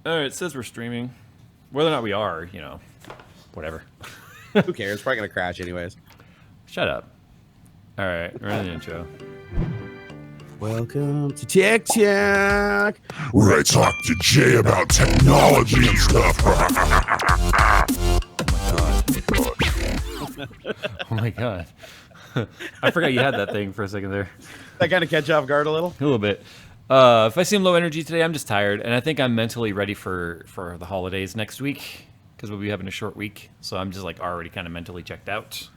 All right, it says we're streaming. Whether or not we are, whatever. Who cares? It's probably gonna crash anyways. Shut up. All right, we're in the intro. Welcome to TikTok, where I talk to Jay about technology and stuff. Oh my god. I forgot you had that thing for a second there. That kind of catch you off guard a little? A little bit. If I seem low energy today, I'm just tired, and I think I'm mentally ready for the holidays next week because we'll be having a short week. So I'm just like already kind of mentally checked out.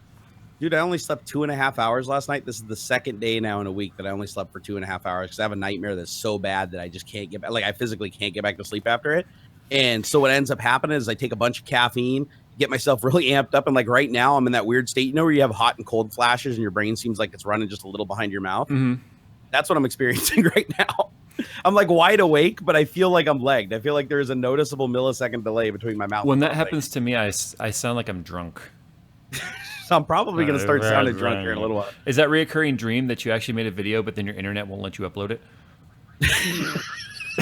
Dude, I only slept 2.5 hours last night. This is the second day now in a week that I only slept for 2.5 hours because I have a nightmare that's so bad that I just can't get back. Like, I physically can't get back to sleep after it. And so what ends up happening is I take a bunch of caffeine, get myself really amped up, and like right now I'm in that weird state, where you have hot and cold flashes and your brain seems like it's running just a little behind your mouth. Mm-hmm. That's what I'm experiencing right now. I'm like wide awake, but I feel like I'm legged. I feel like there's a noticeable millisecond delay between my mouth. When that happens to me, I sound like I'm drunk. So I'm probably going to start sounding drunk here in a little while. Is that reoccurring dream that you actually made a video, but then your internet won't let you upload it?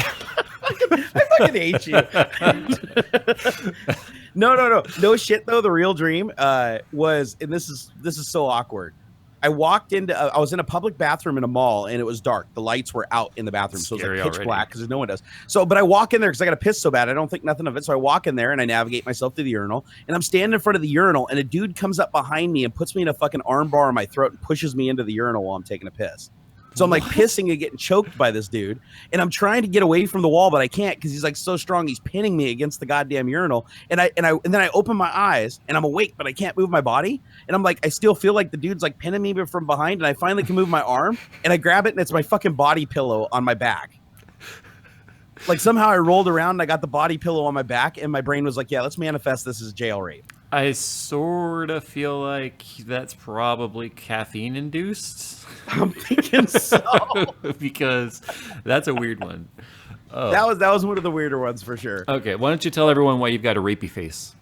I fucking hate you. No shit though. The real dream was, and this is so awkward. I walked into, I was in a public bathroom in a mall, and it was dark. The lights were out in the bathroom, so it was like pitch black because no one does. So, but I walk in there because I got to piss so bad. I don't think nothing of it. So I walk in there and I navigate myself to the urinal, and I'm standing in front of the urinal, and a dude comes up behind me and puts me in a fucking arm bar on my throat and pushes me into the urinal while I'm taking a piss. So I'm like pissing and getting choked by this dude, and I'm trying to get away from the wall, but I can't because he's like so strong. He's pinning me against the goddamn urinal, and then I open my eyes and I'm awake, but I can't move my body, and I'm like I still feel like the dude's like pinning me from behind, and I finally can move my arm, and I grab it, and it's my fucking body pillow on my back. Like somehow I rolled around and I got the body pillow on my back, and my brain was like, yeah, let's manifest this as jail rape. I sort of feel like that's probably caffeine induced. I'm thinking so. Because that's a weird one. Oh. That was one of the weirder ones for sure. Okay, why don't you tell everyone why you've got a rapey face?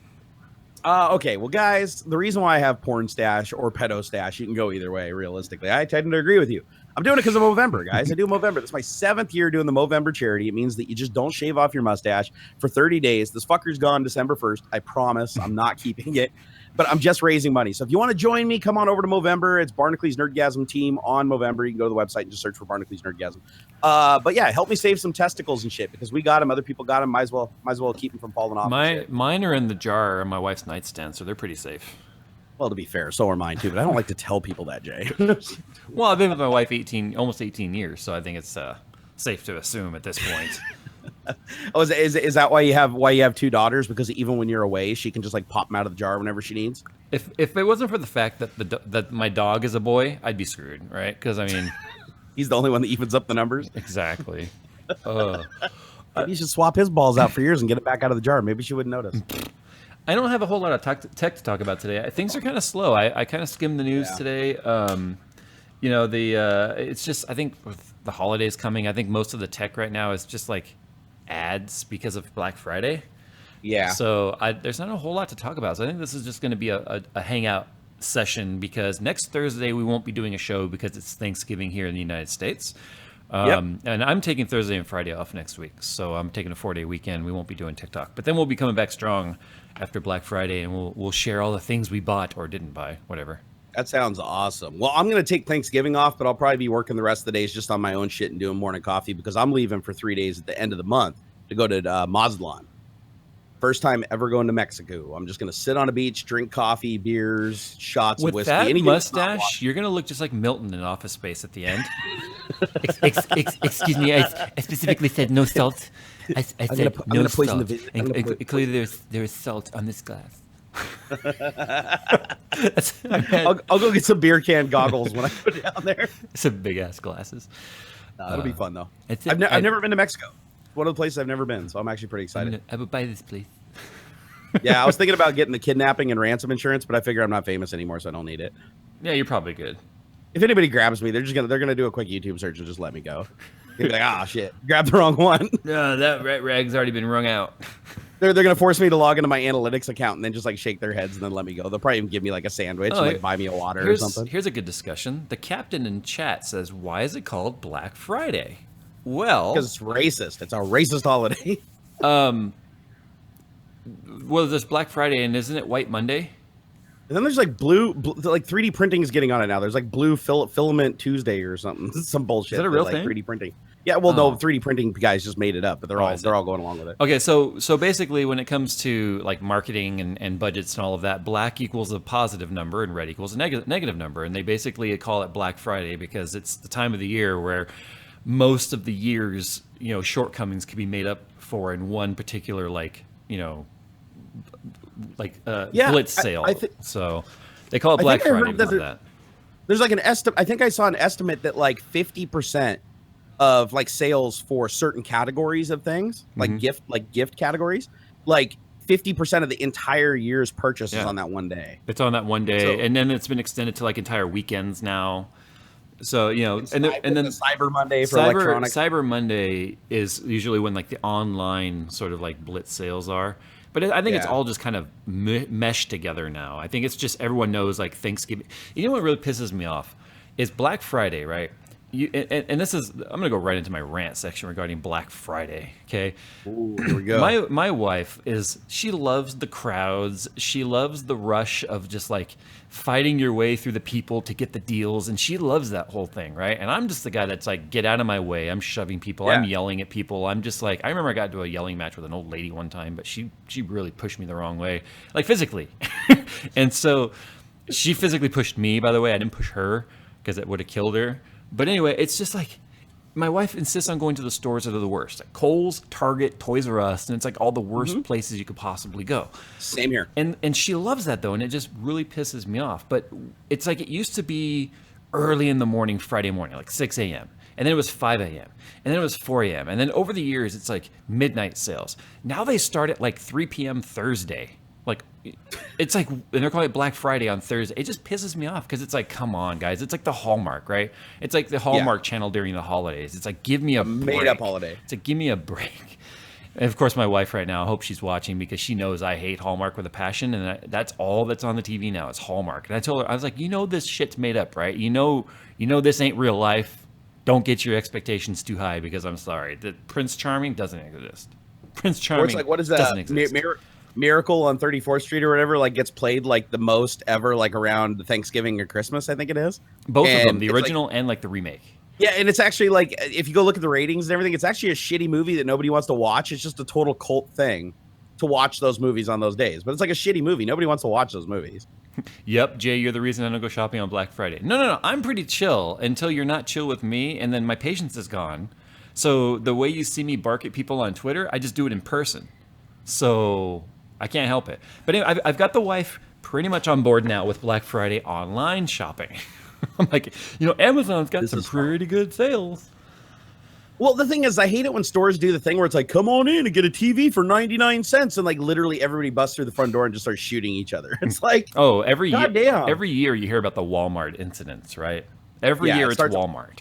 Okay, well, guys, the reason why I have porn stash or pedo stash, you can go either way, realistically. I tend to agree with you. I'm doing it because of Movember, guys. I do Movember. This is my 7th year doing the Movember charity. It means that you just don't shave off your mustache for 30 days. This fucker's gone December 1st. I promise I'm not keeping it, but I'm just raising money. So if you want to join me, come on over to Movember. It's Barnacules Nerdgasm team on Movember. You can go to the website and just search for Barnacules Nerdgasm. But yeah, help me save some testicles and shit because we got them. Other people got them. Might as well keep them from falling off. Mine are in the jar on my wife's nightstand, so they're pretty safe. Well, to be fair, so are mine too, but I don't like to tell people that, Jay. Well, I've been with my wife almost 18 years, so I think it's safe to assume at this point. Oh, is that why you have 2 daughters? Because even when you're away, she can just like pop them out of the jar whenever she needs. If it wasn't for the fact that that my dog is a boy, I'd be screwed, right? Because I mean, he's the only one that evens up the numbers. Exactly. Maybe you should swap his balls out for yours and get it back out of the jar. Maybe she wouldn't notice. I don't have a whole lot of tech to talk about today. Things are kind of slow. I kind of skimmed the news today. It's just, I think with the holidays coming, I think most of the tech right now is just like ads because of Black Friday. Yeah. So there's not a whole lot to talk about. So I think this is just going to be a hangout session because next Thursday we won't be doing a show because it's Thanksgiving here in the United States. And I'm taking Thursday and Friday off next week. So I'm taking a 4-day weekend. We won't be doing TikTok. But then we'll be coming back strong after Black Friday, and we'll share all the things we bought or didn't buy, whatever. That sounds awesome. Well, I'm going to take Thanksgiving off, but I'll probably be working the rest of the days just on my own shit and doing morning coffee because I'm leaving for 3 days at the end of the month to go to Mazatlan. First time ever going to Mexico. I'm just going to sit on a beach, drink coffee, beers, shots of whiskey. With that mustache, you're going to look just like Milton in Office Space at the end. Excuse me, I specifically said no salt. I said no salt. Clearly there's salt on this glass. I'll go get some beer can goggles when I go down there. Some big-ass glasses. It'll be fun, though. I've never been to Mexico. One of the places I've never been, so I'm actually pretty excited. I would buy this place. Yeah, I was thinking about getting the kidnapping and ransom insurance, but I figure I'm not famous anymore, so I don't need it. Yeah, you're probably good. If anybody grabs me, they're gonna do a quick YouTube search and just let me go. They'll be like, ah, shit, grab the wrong one. No, that rag's already been wrung out. They're gonna force me to log into my analytics account and then just like shake their heads and then let me go. They'll probably even give me like a sandwich and like buy me a water or something. Here's a good discussion. The captain in chat says, "Why is it called Black Friday?" Well, because it's racist. It's a racist holiday. Well, there's Black Friday, and isn't it White Monday? And then there's like blue like 3D printing is getting on it now. There's like blue filament Tuesday or something. Some bullshit. Is that a real thing? 3D printing. Yeah, well, no, 3D printing guys just made it up, but they're all going along with it. Okay, so basically, when it comes to like marketing and budgets and all of that, black equals a positive number and red equals a negative number, and they basically call it Black Friday because it's the time of the year where most of the year's shortcomings can be made up for in one particular blitz sale. So they call it Black Friday because of that. There's like an estimate. I think I saw an estimate that like 50% of like sales for certain categories of things, like gift categories, like 50% of the entire year's purchases on that one day. It's on that one day, and then it's been extended to like entire weekends now. So and then Cyber Monday for electronics. Cyber Monday is usually when like the online sort of like blitz sales are. But I think it's all just kind of meshed together now. I think it's just everyone knows like Thanksgiving. You know what really pisses me off is Black Friday, right? And this is, I'm going to go right into my rant section regarding Black Friday, okay? Ooh, here we go. My wife she loves the crowds. She loves the rush of just like fighting your way through the people to get the deals. And she loves that whole thing, right? And I'm just the guy that's like, get out of my way. I'm shoving people. Yeah. I'm yelling at people. I'm just like, I remember I got into a yelling match with an old lady one time, but she really pushed me the wrong way, like physically. And so she physically pushed me, by the way. I didn't push her because it would have killed her. But anyway, it's just like my wife insists on going to the stores that are the worst. Like Kohl's, Target, Toys R Us, and it's like all the worst places you could possibly go. Same here. And she loves that, though, and it just really pisses me off. But it's like it used to be early in the morning, Friday morning, like 6 a.m. And then it was 5 a.m. And then it was 4 a.m. And then over the years, it's like midnight sales. Now they start at like 3 p.m. Thursday. Like, it's like, and they're calling it Black Friday on Thursday. It just pisses me off because it's like, come on, guys. It's like the Hallmark, right? It's like the Hallmark channel during the holidays. It's like, give me a made-up holiday. It's like, give me a break. And of course, my wife right now, I hope she's watching because she knows I hate Hallmark with a passion, and that's all that's on the TV now. It's Hallmark. And I told her, I was like, this shit's made up, right? You know this ain't real life. Don't get your expectations too high because I'm sorry. The Prince Charming doesn't exist. Prince Charming. Or it's like, what is that? Miracle on 34th Street or whatever, like gets played like the most ever, like around Thanksgiving or Christmas, I think it is. Both of them, the original and like the remake. Yeah, and it's actually like, if you go look at the ratings and everything, it's actually a shitty movie that nobody wants to watch. It's just a total cult thing to watch those movies on those days. But it's like a shitty movie. Nobody wants to watch those movies. Yep, Jay, you're the reason I don't go shopping on Black Friday. No. I'm pretty chill until you're not chill with me, and then my patience is gone. So the way you see me bark at people on Twitter, I just do it in person. So I can't help it. But anyway, I've got the wife pretty much on board now with Black Friday online shopping. I'm like, Amazon's got some pretty good sales. Well, the thing is, I hate it when stores do the thing where it's like, come on in and get a TV for 99 cents. And like literally everybody busts through the front door and just starts shooting each other. It's like, every year you hear about the Walmart incidents, right? Every year it's Walmart.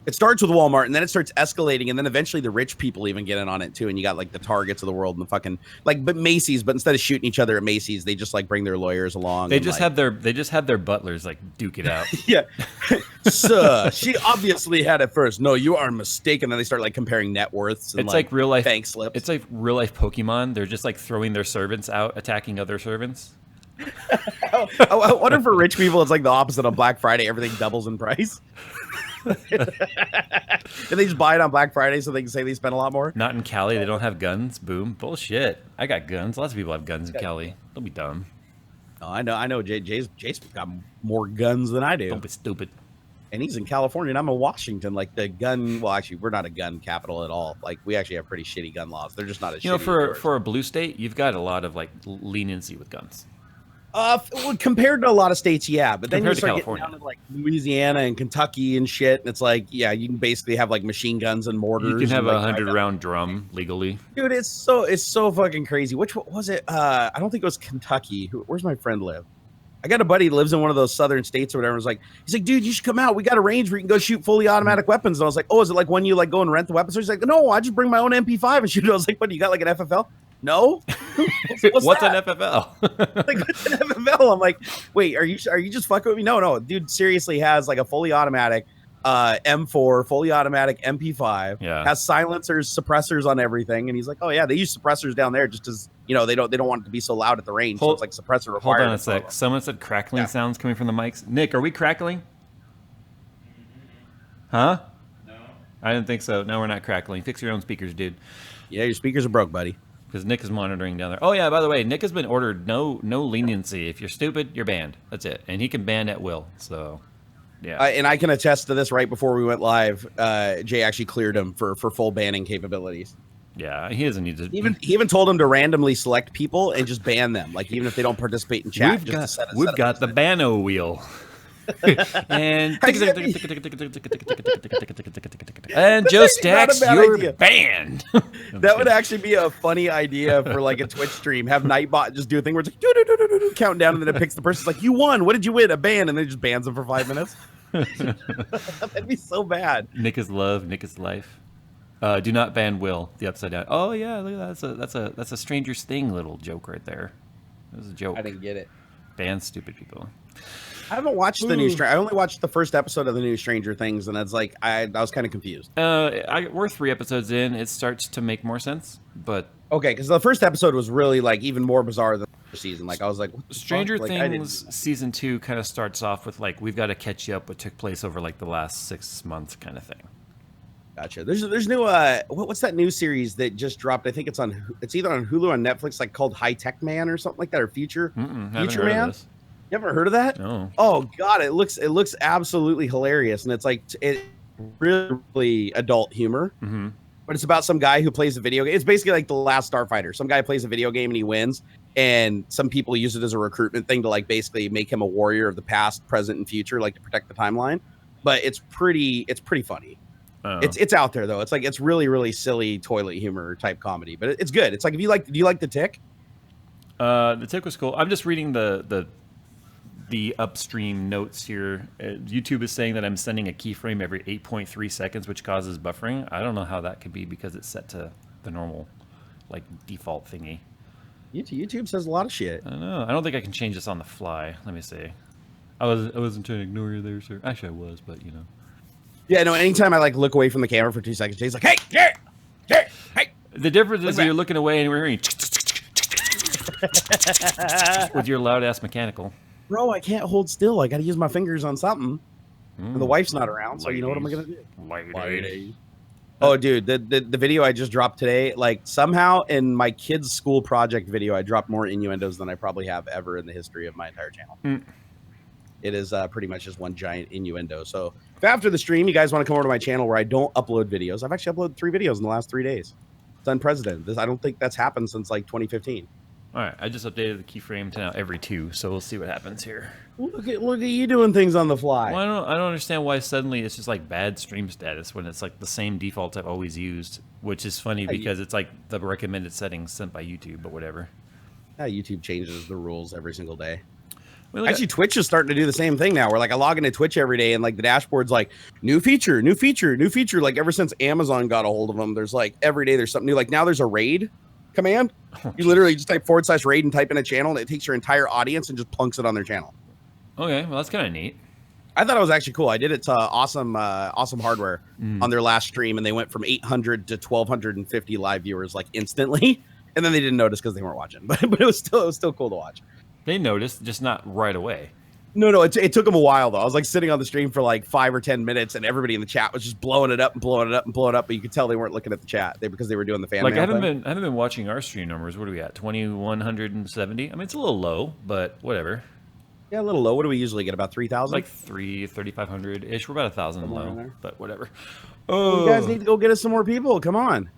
It starts with Walmart, and then it starts escalating, and then eventually the rich people even get in on it too. And you got like the Targets of the world and the fucking but Macy's. But instead of shooting each other at Macy's, they just like bring their lawyers along. They just have their butlers like duke it out. Yeah, sir, she obviously had it first. No, you are mistaken. Then they start like comparing net worths. And, it's like real life bank slips. It's like real life Pokemon. They're just like throwing their servants out, attacking other servants. I wonder for rich people, it's like the opposite on Black Friday. Everything doubles in price. And they just buy it on Black Friday so they can say they spent a lot more. Not in Cali. They don't have guns. Boom. Bullshit. I got guns. Lots of people have guns in Cali. Don't be dumb. Oh, I know. Jay's got more guns than I do. Don't be stupid. And he's in California, and I'm in Washington. Like the gun. Well, actually, we're not a gun capital at all. Like we actually have pretty shitty gun laws. They're just not as shitty. For a blue state, you've got a lot of like leniency with guns. Compared to a lot of states, yeah, but then compared you start to California. getting down to like Louisiana and Kentucky and shit, and it's like, yeah, you can basically have like machine guns and mortars. You can have a 100-round drum legally, dude. It's so fucking crazy. Which was it? I don't think it was Kentucky. Where's my friend live? I got a buddy who lives in one of those southern states or whatever. He's like, dude, you should come out. We got a range where you can go shoot fully automatic weapons. And I was like, oh, is it like when you like go and rent the weapons? So he's like, no, I just bring my own MP5 and shoot it. I was like, what? You got like an FFL? No. What's an FFL? Like, what's an FFL? I'm like, wait, are you just fucking with me? No, dude seriously has like a fully automatic M4, fully automatic MP5. Yeah. Has silencers, suppressors on everything, and he's like, "Oh yeah, they use suppressors down there just as they don't want it to be so loud at the range, so it's like suppressor required." Hold on a sec. Someone said crackling sounds coming from the mics. Nick, are we crackling? Huh? No. I didn't think so. No, we're not crackling. Fix your own speakers, dude. Yeah, your speakers are broke, buddy. Because Nick is monitoring down there. Oh yeah, by the way, Nick has been ordered no leniency. If you're stupid, you're banned. That's it. And he can ban at will. So, yeah. And I can attest to this. Right before we went live, Jay actually cleared him for full banning capabilities. Yeah, he doesn't need to. He even told him to randomly select people and just ban them, like even if they don't participate in chat. We've got the Bano wheel. And Joe Stacks, you're banned. That would actually be a funny idea for like a Twitch stream. Have Nightbot just do a thing where it's like counting down, and then it picks the person. It's like, you won. What did you win? A ban, and then it just bans them for 5 minutes. That'd be so bad. Nick is love. Nick is life. Do not ban Will. The upside down. Oh yeah, look at that. That's a Stranger's Thing little joke right there. That was a joke. I didn't get it. Ban stupid people. I haven't watched the new I only watched the first episode of the new Stranger Things, and it's like I was kind of confused. We're 3 episodes in. It starts to make more sense, but okay, because the first episode was really like even more bizarre than the first season. Like I was like, Stranger Things season 2 kind of starts off with like we've got to catch you up what took place over like the last 6 months kind of thing. Gotcha. There's new what's that new series that just dropped? I think it's either on Hulu or on Netflix, like called High Tech Man or somethly like that, or Future Man. You ever heard of that? No. Oh God, it looks absolutely hilarious, and it's like it really adult humor. Mm-hmm. But it's about some guy who plays a video game. It's basically like The Last Starfighter. Some guy plays a video game and he wins, and some people use it as a recruitment thing to like basically make him a warrior of the past, present, and future, like to protect the timeline. But it's pretty funny. Oh. It's out there though. It's like it's really really silly toilet humor type comedy, but it's good. It's like do you like The Tick? The Tick was cool. I'm just reading the upstream notes here. YouTube is saying that I'm sending a keyframe every 8.3 seconds, which causes buffering. I don't know how that could be because it's set to the normal, like, default thingy. YouTube says a lot of shit. I don't know. I don't think I can change this on the fly. Let me see. I wasn't trying to ignore you there, sir. Actually, I was, but you know. Yeah, no. Anytime I like look away from the camera for 2 seconds, Jay's like, "Hey, hey." The difference is you're looking away and we're hearing with your loud ass mechanical. Bro, I can't hold still. I got to use my fingers on something. And the wife's not around, so you know what am I gonna do? Ladies. Oh, dude, the video I just dropped today, like somehow in my kids' school project video, I dropped more innuendos than I probably have ever in the history of my entire channel. It is pretty much just one giant innuendo. So if after the stream you guys want to come over to my channel where I don't upload videos, I've actually uploaded 3 videos in the last 3 days. It's unprecedented. I don't think that's happened since like 2015. All right, I just updated the keyframe to now every 2, so we'll see what happens here. Look at you doing things on the fly. Well, I don't understand why suddenly it's just like bad stream status when it's like the same defaults I've always used, which is funny because it's like the recommended settings sent by YouTube, but whatever. Yeah, YouTube changes the rules every single day. Well, actually, Twitch is starting to do the same thing now. Where like I log into Twitch every day, and like the dashboard's like new feature. Like ever since Amazon got a hold of them, there's like every day there's something new. Like now there's a raid command. You literally just type /raid and type in a channel, and it takes your entire audience and just plunks it on their channel. Okay, well that's kind of neat. I thought it was actually cool. I did it to Awesome Hardware on their last stream, and they went from 800 to 1,250 live viewers like instantly, and then they didn't notice because they weren't watching. But it was still cool to watch. They noticed, just not right away. No, it took them a while though. I was like sitting on the stream for like 5 or 10 minutes, and everybody in the chat was just blowing it up and blowing it up and blowing it up. But you could tell they weren't looking at the chat because they were doing the fan. Like I haven't been watching our stream numbers. What are we at? 2,170. I mean, it's a little low, but whatever. Yeah, a little low. What do we usually get? About 3,000? Like 3,500 ish. We're about 1,000 low, but whatever. Oh, you guys need to go get us some more people. Come on.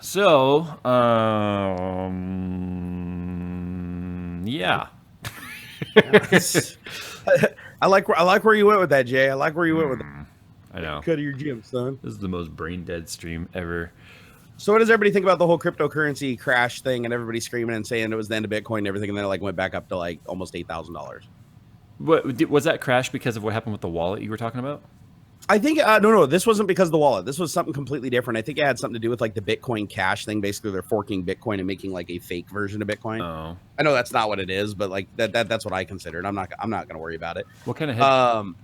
So, yeah. I like where you went with that, Jay. I like where you went with that. I know. Cut of your gym, son. This is the most brain dead stream ever. So what does everybody think about the whole cryptocurrency crash thing and everybody screaming and saying it was the end of Bitcoin and everything, and then it like went back up to like almost $8,000? What was that crash because of what happened with the wallet you were talking about? I think no, this wasn't because of the wallet. This was something completely different. I think it had something to do with like the Bitcoin Cash thing. Basically, they're forking Bitcoin and making like a fake version of Bitcoin. Oh, I know that's not what it is, but like that's what I considered. I'm not gonna worry about it. What kind of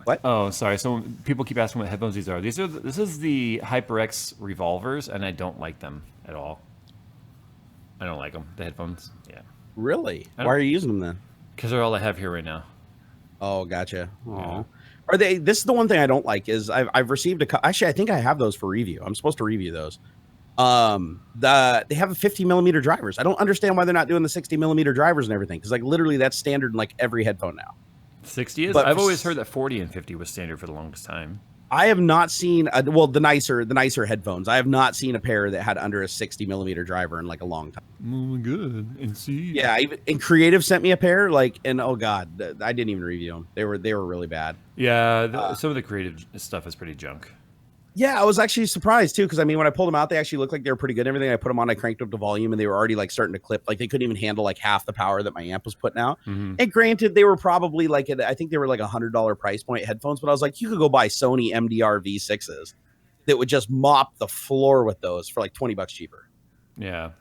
What? Oh, sorry. So people keep asking what headphones these are. This is the HyperX revolvers, and I don't like them at all. I don't like them. The headphones. Yeah. Really? Why are you using them then? Because they're all I have here right now. Oh, gotcha. Oh. Yeah. Are they? This is the one thing I don't like is I've received actually I think I have those for review. I'm supposed to review those. They have a 50mm drivers. I don't understand why they're not doing the 60mm drivers and everything because like literally that's standard in like every headphone now. 60 is. But I've always heard that 40 and 50 was standard for the longest time. I have not seen the nicer headphones. I have not seen a pair that had under a 60mm driver in like a long time. Oh my god! And see, yeah, and Creative sent me a pair and oh god, I didn't even review them. They were really bad. Yeah, some of the Creative stuff is pretty junk. Yeah, I was actually surprised too because I mean when I pulled them out, they actually looked like they were pretty good. And everything I put them on, I cranked up the volume, and they were already like starting to clip. Like they couldn't even handle like half the power that my amp was putting out. Mm-hmm. And granted, they were probably like I think they were like $100 price point headphones, but I was like, you could go buy Sony MDR V6s that would just mop the floor with those for like $20 cheaper. Yeah,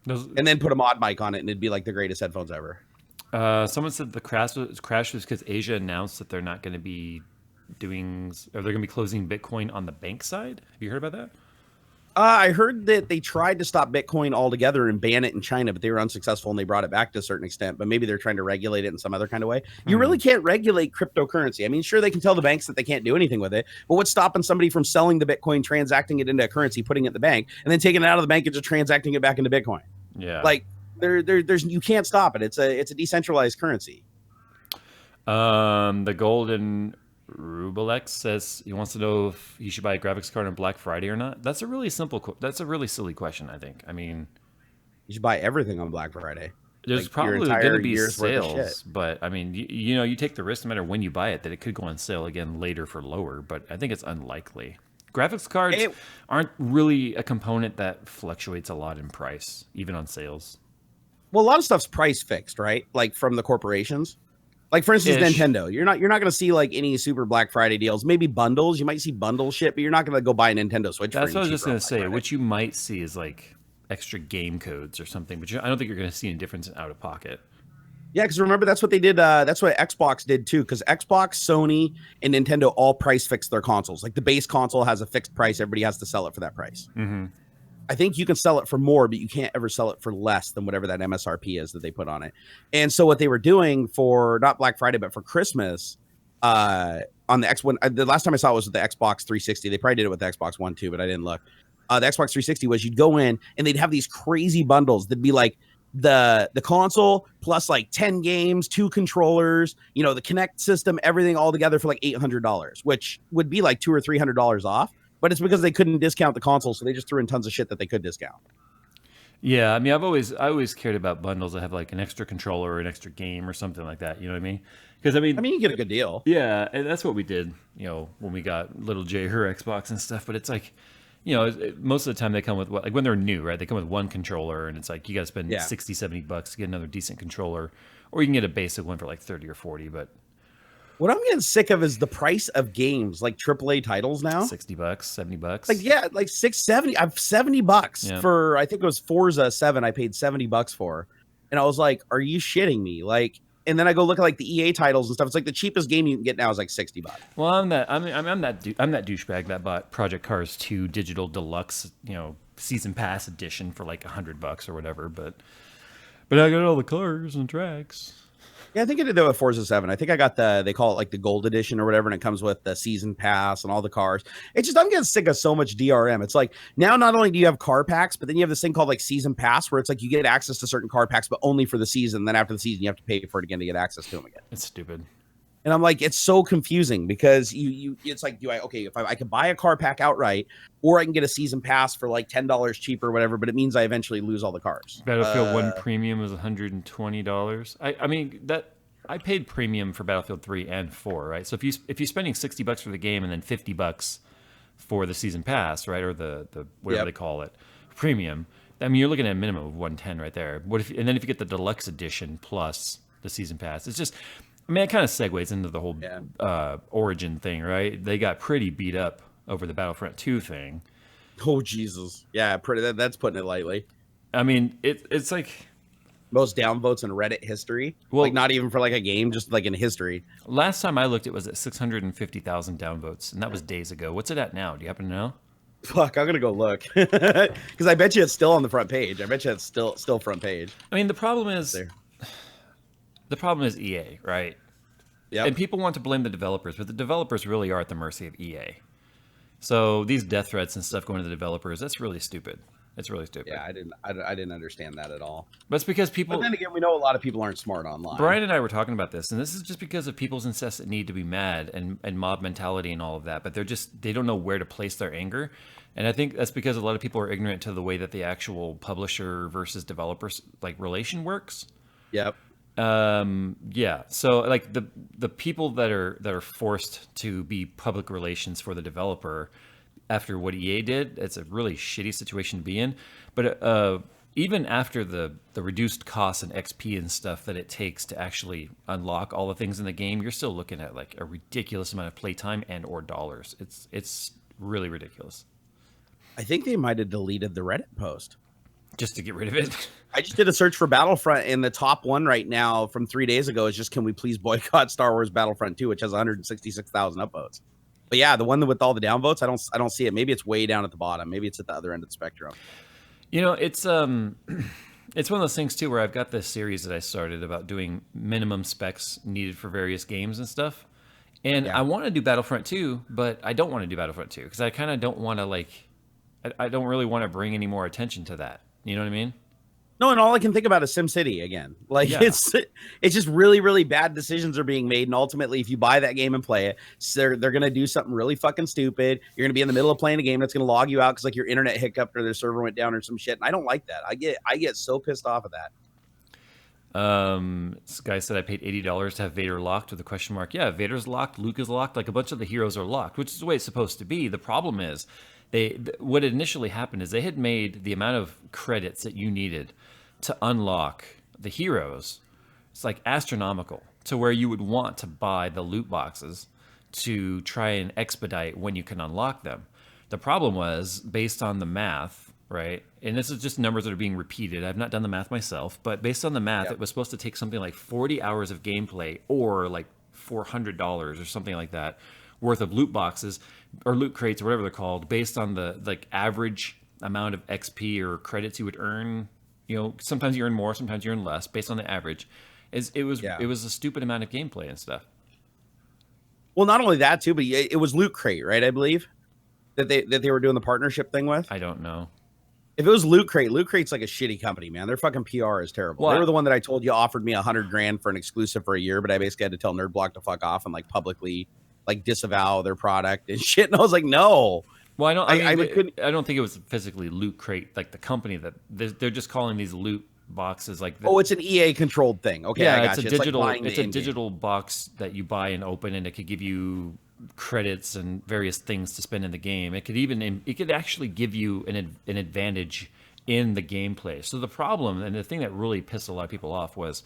and then put a mod mic on it, and it'd be like the greatest headphones ever. Someone said the crash was because Asia announced that they're not going to be they're going to be closing Bitcoin on the bank side. Have you heard about that? I heard that they tried to stop Bitcoin altogether and ban it in China, but they were unsuccessful and they brought it back to a certain extent. But maybe they're trying to regulate it in some other kind of way. You really can't regulate cryptocurrency. I mean, sure, they can tell the banks that they can't do anything with it, but what's stopping somebody from selling the Bitcoin, transacting it into a currency, putting it in the bank, and then taking it out of the bank and just transacting it back into Bitcoin? Yeah, like there's you can't stop it. It's a decentralized currency. The golden Rubelex says he wants to know if he should buy a graphics card on Black Friday or not. That's a really that's a really silly question, I think. I mean, you should buy everything on Black Friday. There's like probably going to be sales, but I mean, you know, you take the risk no matter when you buy it that it could go on sale again later for lower, but I think it's unlikely. Graphics cards aren't really a component that fluctuates a lot in price, even on sales. Well, a lot of stuff's price fixed, right? Like from the corporations. Like for instance, Nintendo, you're not going to see like any super Black Friday deals. Maybe bundles, you might see bundle shit, but you're not going to go buy a Nintendo Switch. That's what I was just going to say. What you might see is like extra game codes or something, but I don't think you're going to see any difference in out of pocket. Yeah, because remember that's what they did. That's what Xbox did too. Because Xbox, Sony, and Nintendo all price fixed their consoles. Like the base console has a fixed price. Everybody has to sell it for that price. Mm-hmm. I think you can sell it for more, but you can't ever sell it for less than whatever that MSRP is that they put on it. And so what they were doing for not Black Friday, but for Christmas, on the X1, the last time I saw it was with the Xbox 360. They probably did it with the Xbox One too, but I didn't look. The Xbox 360 was you'd go in and they'd have these crazy bundles. That'd be like the console plus like 10 games, 2 controllers, you know, the Kinect system, everything all together for like $800, which would be like $200 or $300 off. But it's because they couldn't discount the console, so they just threw in tons of shit that they could discount. Yeah, I mean, I always cared about bundles that have like an extra controller or an extra game or something like that. You know what I mean? Because I mean, you get a good deal. Yeah, and that's what we did. You know, when we got little Jay her Xbox and stuff. But it's like, you know, most of the time they come with like when they're new, right? They come with one controller, and it's like you got to spend $60-$70 to get another decent controller, or you can get a basic one for like 30 or 40. But what I'm getting sick of is the price of games, like AAA titles now. $60, $70. Like, yeah, like $670. I've $70 for, I think it was Forza 7. I paid $70 for. And I was like, are you shitting me? Like, and then I go look at like the EA titles and stuff. It's like the cheapest game you can get now is like $60. Well, I'm that douchebag that bought Project Cars 2 Digital Deluxe, you know, season pass edition for like $100 or whatever. But I got all the cars and tracks. Yeah, I think I did that with Forza 7. I think I got they call it like the gold edition or whatever, and it comes with the season pass and all the cars. It's just, I'm getting sick of so much DRM. It's like now not only do you have car packs, but then you have this thing called like season pass where it's like you get access to certain car packs, but only for the season. Then after the season, you have to pay for it again to get access to them again. It's stupid. And I'm like, it's so confusing because it's like, if I can buy a car pack outright, or I can get a season pass for like $10 cheaper or whatever, but it means I eventually lose all the cars. Battlefield 1 premium is $120. I mean that. I paid premium for Battlefield 3 and 4, right? So if you're spending $60 for the game and then $50 for the season pass, right, or the whatever they call it, premium, I mean you're looking at a minimum of $110 right there. And then if you get the deluxe edition plus the season pass, it's just, I mean, it kind of segues into the whole Origin thing, right? They got pretty beat up over the Battlefront 2 thing. Oh Jesus, yeah, pretty. That's putting it lightly. I mean, it's like, Most downvotes in Reddit history. Well, like not even for like a game, just like in history. Last time I looked, it was at 650,000 downvotes, and that was days ago. What's it at now? Do you happen to know? Fuck, I'm gonna go look because I bet you it's still on the front page. I bet you it's still front page. I mean, the problem is EA, right? Yeah. And people want to blame the developers, but the developers really are at the mercy of EA. So these death threats and stuff going to the developers, that's really stupid. It's really stupid. Yeah, I didn't understand that at all. But it's because people. But then again, we know a lot of people aren't smart online. Brian and I were talking about this, and this is just because of people's incessant need to be mad and mob mentality and all of that. But they don't know where to place their anger, and I think that's because a lot of people are ignorant to the way that the actual publisher versus developers like relation works. Yep. Yeah. So like the people that are forced to be public relations for the developer. After what EA did, it's a really shitty situation to be in. But even after the reduced costs and XP and stuff that it takes to actually unlock all the things in the game, you're still looking at like a ridiculous amount of playtime and or dollars. It's really ridiculous. I think they might have deleted the Reddit post just to get rid of it. I just did a search for Battlefront, and the top one right now from 3 days ago is just, can we please boycott Star Wars Battlefront 2, which has 166,000 upvotes. But yeah, the one with all the downvotes, I don't see it. Maybe it's way down at the bottom. Maybe it's at the other end of the spectrum. You know, it's one of those things too where I've got this series that I started about doing minimum specs needed for various games and stuff. And I want to do Battlefront 2, but I don't want to do Battlefront 2 because I kind of don't want to I don't really want to bring any more attention to that. You know what I mean? No, and all I can think about is SimCity again. Like it's just really, really bad decisions are being made, and ultimately, if you buy that game and play it, they're gonna do something really fucking stupid. You're gonna be in the middle of playing a game that's gonna log you out because like your internet hiccuped or their server went down or some shit. And I don't like that. I get so pissed off of that. This guy said I paid $80 to have Vader locked with a question mark. Yeah, Vader's locked, Luke is locked, like a bunch of the heroes are locked, which is the way it's supposed to be. The problem is what initially happened is they had made the amount of credits that you needed to unlock the heroes, it's like astronomical to where you would want to buy the loot boxes to try and expedite when you can unlock them. The problem was based on the math, right? And this is just numbers that are being repeated. I've not done the math myself, but based on the math, it was supposed to take something like 40 hours of gameplay or like $400 or something like that worth of loot boxes or loot crates or whatever they're called, based on the like average amount of XP or credits you would earn. You know, sometimes you earn more, sometimes you earn less, based on the average. It was a stupid amount of gameplay and stuff. Well, not only that too, but it was Loot Crate, right? I believe that they were doing the partnership thing with. I don't know. If it was Loot Crate's like a shitty company, man. Their fucking PR is terrible. Well, they were the one that I told you offered me $100,000 for an exclusive for a year, but I basically had to tell Nerdblock to fuck off and like publicly like disavow their product and shit. And I was like, no. Well, I don't think it was physically Loot Crate, like the company that they're just calling these loot boxes like. It's an EA controlled thing. Okay, yeah, it's a digital. It's a digital box that you buy and open, and it could give you credits and various things to spend in the game. It could actually give you an advantage in the gameplay. So the problem and the thing that really pissed a lot of people off was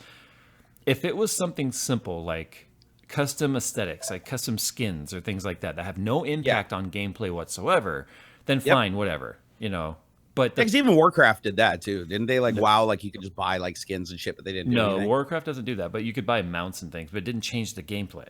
if it was something simple like custom aesthetics, like custom skins or things like that have no impact on gameplay whatsoever, then fine, whatever, you know. But because even Warcraft did that too, didn't they? Like WoW, like you could just buy like skins and shit, but they didn't. No, Warcraft doesn't do that. But you could buy mounts and things, but it didn't change the gameplay.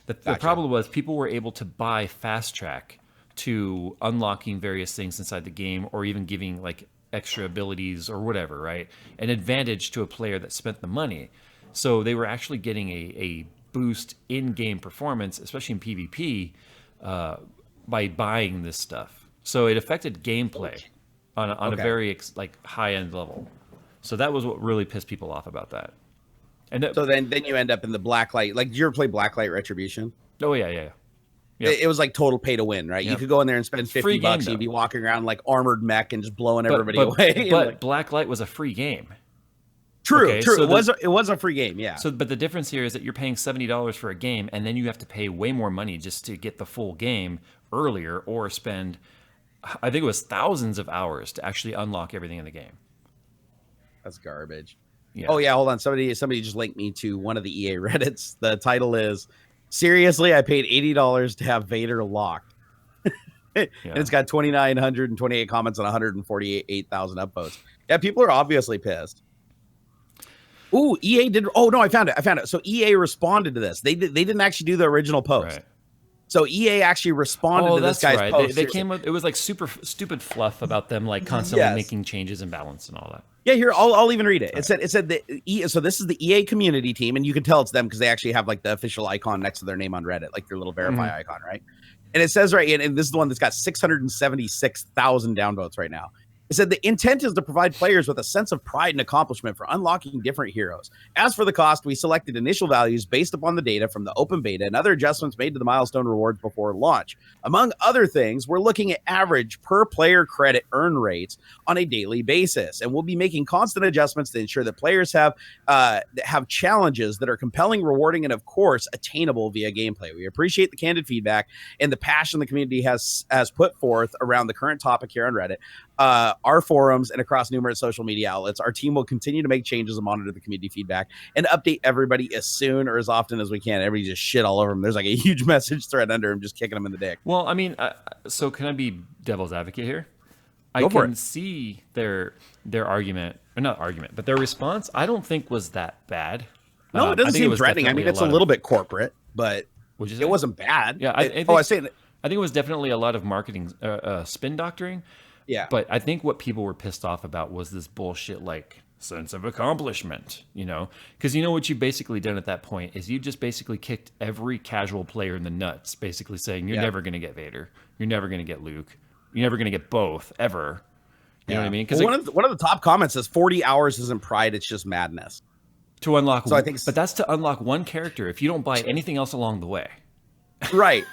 The problem was people were able to buy fast track to unlocking various things inside the game, or even giving like extra abilities or whatever, right? An advantage to a player that spent the money. So they were actually getting a boost in-game performance, especially in PvP, by buying this stuff. So it affected gameplay on a very high-end level. So that was what really pissed people off about that. And so then you end up in the Blacklight. Like, did you ever play Blacklight Retribution? Oh yeah. It was like total pay to win, right? Yep. You could go in there and spend $50 and you'd be walking around like armored mech and just blowing everybody away. But Blacklight was a free game. True. So it was a free game, yeah. So, but the difference here is that you're paying $70 for a game, and then you have to pay way more money just to get the full game earlier, or spend, I think it was thousands of hours to actually unlock everything in the game. That's garbage. Yeah. Oh yeah, hold on. Somebody just linked me to one of the EA Reddits. The title is "Seriously, I paid $80 to have Vader locked." And it's got 2,928 comments and 148,000 upvotes. Yeah, people are obviously pissed. Ooh, EA did. Oh no, I found it. So EA responded to this. They didn't actually do the original post. Right. So EA actually responded to this guy's post. They came with, it was like super stupid fluff about them like constantly making changes and balance and all that. Yeah, here I'll even read it. It said that so this is the EA community team, and you can tell it's them because they actually have like the official icon next to their name on Reddit, like their little verify icon, right? And it says right, and this is the one that's got 676,000 downvotes right now. It said the intent is to provide players with a sense of pride and accomplishment for unlocking different heroes. As for the cost, we selected initial values based upon the data from the open beta and other adjustments made to the milestone rewards before launch. Among other things, we're looking at average per player credit earn rates on a daily basis, and we'll be making constant adjustments to ensure that players have challenges that are compelling, rewarding, and of course attainable via gameplay. We appreciate the candid feedback and the passion the community has put forth around the current topic here on Reddit. Our forums and across numerous social media outlets. Our team will continue to make changes and monitor the community feedback and update everybody as soon or as often as we can. Everybody just shit all over them. There's like a huge message thread under him, just kicking them in the dick. Well, I mean, so can I be devil's advocate here? I can see their argument, or not argument, but their response. I don't think was that bad. No, it doesn't seem threatening. I mean, it's a little bit corporate, but it wasn't bad. Yeah, I think it was definitely a lot of marketing spin doctoring. Yeah. But I think what people were pissed off about was this bullshit, like, sense of accomplishment, you know? Because you know what you basically done at that point is you just basically kicked every casual player in the nuts, basically saying, you're never going to get Vader. You're never going to get Luke. You're never going to get both, ever. You know what I mean? Because one of the top comments says 40 hours isn't pride, it's just madness. To unlock, so I think, but that's to unlock one character if you don't buy anything else along the way. Right.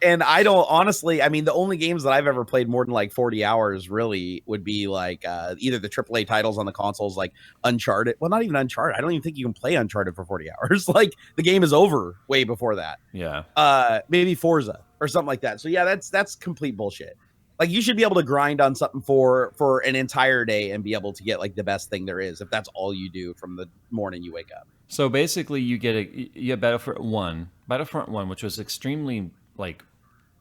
And I don't honestly, I mean, the only games that I've ever played more than like 40 hours really would be like either the AAA titles on the consoles, like Uncharted. Well, not even Uncharted. I don't even think you can play Uncharted for 40 hours. Like the game is over way before that. Yeah. Maybe Forza or something like that. So yeah, that's complete bullshit. Like you should be able to grind on something for an entire day and be able to get like the best thing there is if that's all you do from the morning you wake up. So basically, you get Battlefront 1, which was extremely like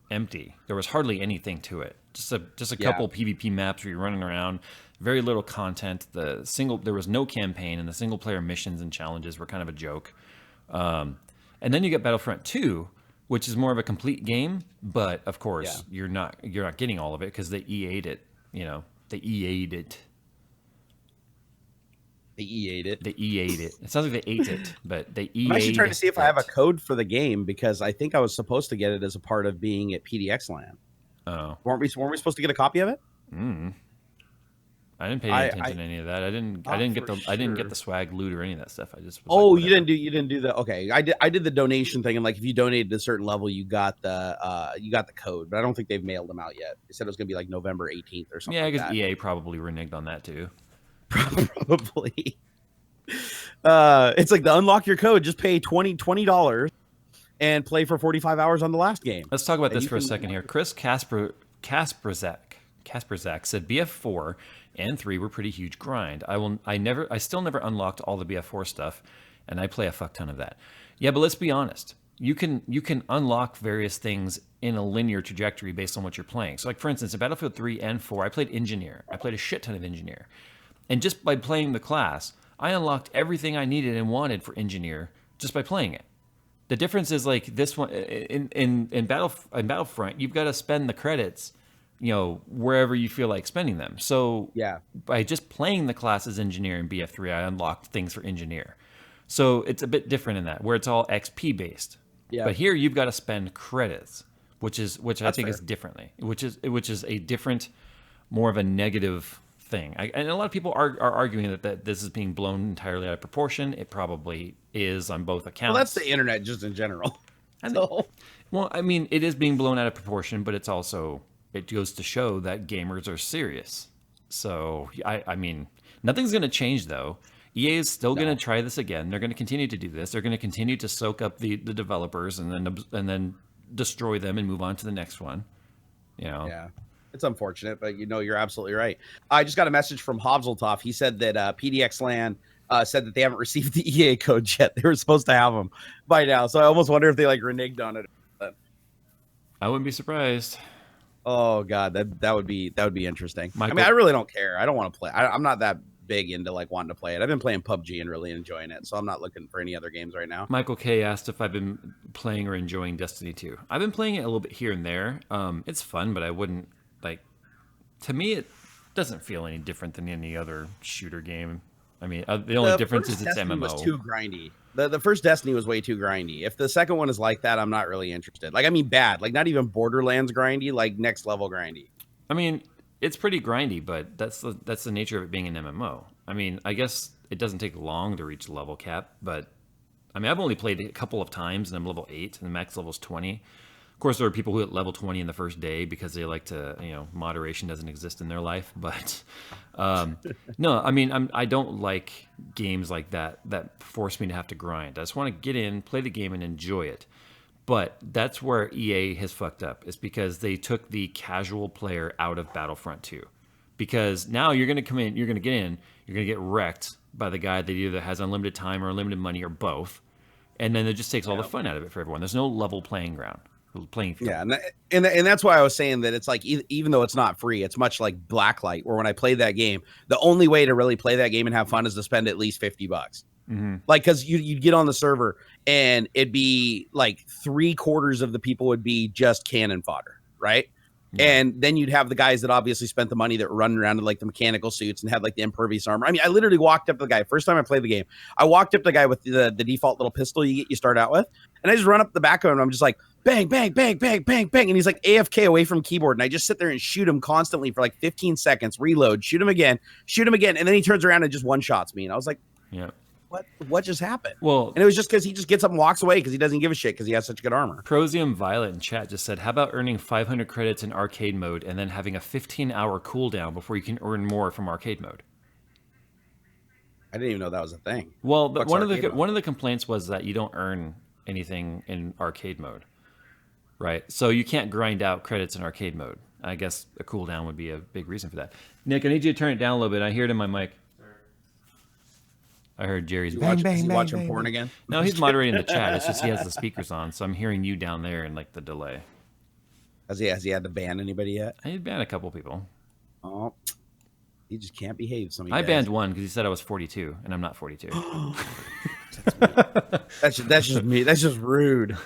empty. There was hardly anything to it. Just a couple PvP maps where you're running around. Very little content. There was no campaign, and the single player missions and challenges were kind of a joke. And then you get Battlefront 2, which is more of a complete game, but of course you're not getting all of it because they EA'd it. You know, they EA'd it. They EA'd it. They EA'd it. It sounds like they ate it, but they EA'd it. I'm actually trying to see if I have a code for the game because I think I was supposed to get it as a part of being at PDX Land. Oh, weren't we supposed to get a copy of it? I didn't pay any attention to any of that. I didn't get the swag loot or any of that stuff. I just you didn't do the okay. I did the donation thing, and like if you donated to a certain level, you got the code, but I don't think they've mailed them out yet. They said it was gonna be like November 18th or something. Yeah, because EA probably reneged on that too. Probably. It's like the unlock your code, just pay $20 and play for 45 hours on the last game. Let's talk about this for a second here. Chris Kasperzak said BF4 and 3 were pretty huge grind. I still never unlocked all the BF4 stuff, and I play a fuck ton of that. Yeah, but let's be honest. You can unlock various things in a linear trajectory based on what you're playing. So like for instance, in Battlefield 3 and 4, I played Engineer. I played a shit ton of Engineer. And just by playing the class, I unlocked everything I needed and wanted for Engineer just by playing it. The difference is like this one in Battlefront, you've got to spend the credits, you know, wherever you feel like spending them. So by just playing the class as Engineer in BF3, I unlocked things for Engineer. So it's a bit different in that, where it's all XP based. Yeah. But here you've got to spend credits, which I think is differently, which is a different, more of a negative thing. And a lot of people are arguing that this is being blown entirely out of proportion. It probably is on both accounts. Well, that's the internet just in general. Well, I mean, it is being blown out of proportion, but it goes to show that gamers are serious. So, I mean, nothing's going to change, though. EA is still going to try this again. They're going to continue to do this. They're going to continue to soak up the developers and then destroy them and move on to the next one. You know? Yeah. It's unfortunate, but you're absolutely right. I just got a message from Hobzeltoff. He said that PDX Land said that they haven't received the EA codes yet. They were supposed to have them by now. So I almost wonder if they like reneged on it. I wouldn't be surprised. Oh God, that would be interesting. Michael, I mean, I really don't care. I don't want to play. I'm not that big into like wanting to play it. I've been playing PUBG and really enjoying it, so I'm not looking for any other games right now. Michael K asked if I've been playing or enjoying Destiny 2. I've been playing it a little bit here and there. It's fun, but I wouldn't like. To me, it doesn't feel any different than any other shooter game. I mean, the only difference is it's MMO. Was too grindy. The first Destiny was way too grindy. If the second one is like that, I'm not really interested. Like, I mean, bad. Like, not even Borderlands grindy. Like, next level grindy. I mean, it's pretty grindy, but that's the nature of it being an MMO. I mean, I guess it doesn't take long to reach level cap, but I mean, I've only played it a couple of times, and I'm level 8, and the max level is 20. Of course, there are people who hit level 20 in the first day because they like to, moderation doesn't exist in their life. But no, I mean, I don't like games like that force me to have to grind. I just want to get in, play the game, and enjoy it. But that's where EA has fucked up. It's because they took the casual player out of Battlefront 2. Because now you're going to come in, you're going to get in, you're going to get wrecked by the guy that either has unlimited time or unlimited money or both. And then it just takes all the fun out of it for everyone. There's no level playing ground. Playing field. Yeah, and that's why I was saying that it's like even though it's not free, it's much like Blacklight, where when I played that game, the only way to really play that game and have fun is to spend at least $50. Mm-hmm. Like, because you'd get on the server and it'd be like 3/4 of the people would be just cannon fodder, right? Yeah. And then you'd have the guys that obviously spent the money that were running around in like the mechanical suits and had like the impervious armor. I mean, I literally walked up to the guy. First time I played the game, I walked up to the guy with the default little pistol you start out with. And I just run up the back of him and I'm just like, bang, bang, bang, bang, bang, bang. And he's like AFK away from keyboard. And I just sit there and shoot him constantly for like 15 seconds, reload, shoot him again. And then he turns around and just one-shots me. And I was like, yeah. What just happened? Well, and it was just because he just gets up and walks away because he doesn't give a shit because he has such good armor. Prosium Violet in chat just said, how about earning 500 credits in arcade mode and then having a 15-hour cooldown before you can earn more from arcade mode? I didn't even know that was a thing. Well, but one of the complaints was that you don't earn anything in arcade mode, right? So you can't grind out credits in arcade mode. I guess a cooldown would be a big reason for that. Nick, I need you to turn it down a little bit. I hear it in my mic. I heard Jerry's watching porn again. No, he's moderating the chat. It's just he has the speakers on, so I'm hearing you down there and like the delay. Has he had to ban anybody yet? I banned a couple people. Oh, he just can't behave. I banned one because he said I was 42, and I'm not 42. That's just me. That's just rude.